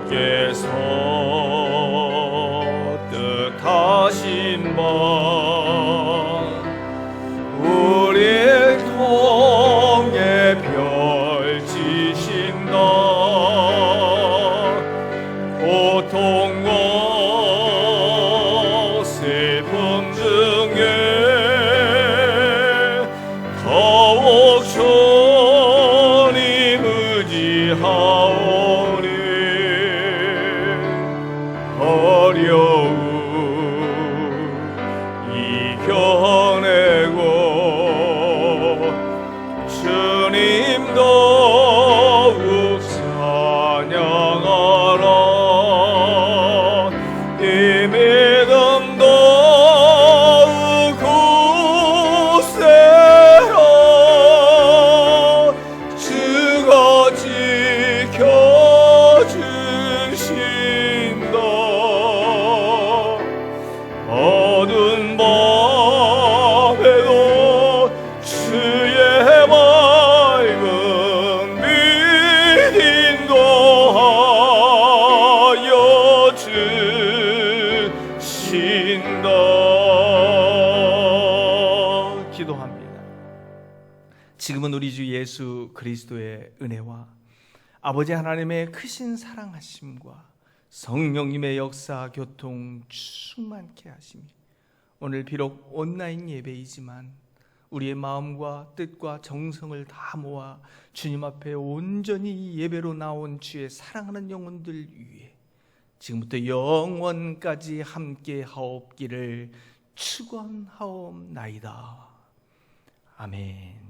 주께서 뜻하신 바 우리를 통해 펼치신다. 고통과 슬픔 중에 더욱 주님 의지하오니 어려움 이겨내고 주님 더욱 찬양하라. 이 믿음 더욱 굳세라. 주가 지켜주신다. 어두운 밤에도 주의 맑은 빛 인도하여 주신다. 기도합니다. 지금은 우리 주 예수 그리스도의 은혜와 아버지 하나님의 크신 사랑하심과 성령님의 역사 교통 충만케 하시며 오늘 비록 온라인 예배이지만 우리의 마음과 뜻과 정성을 다 모아 주님 앞에 온전히 예배로 나온 주의 사랑하는 영혼들 위해 지금부터 영원까지 함께 하옵기를 축원하옵나이다. 아멘.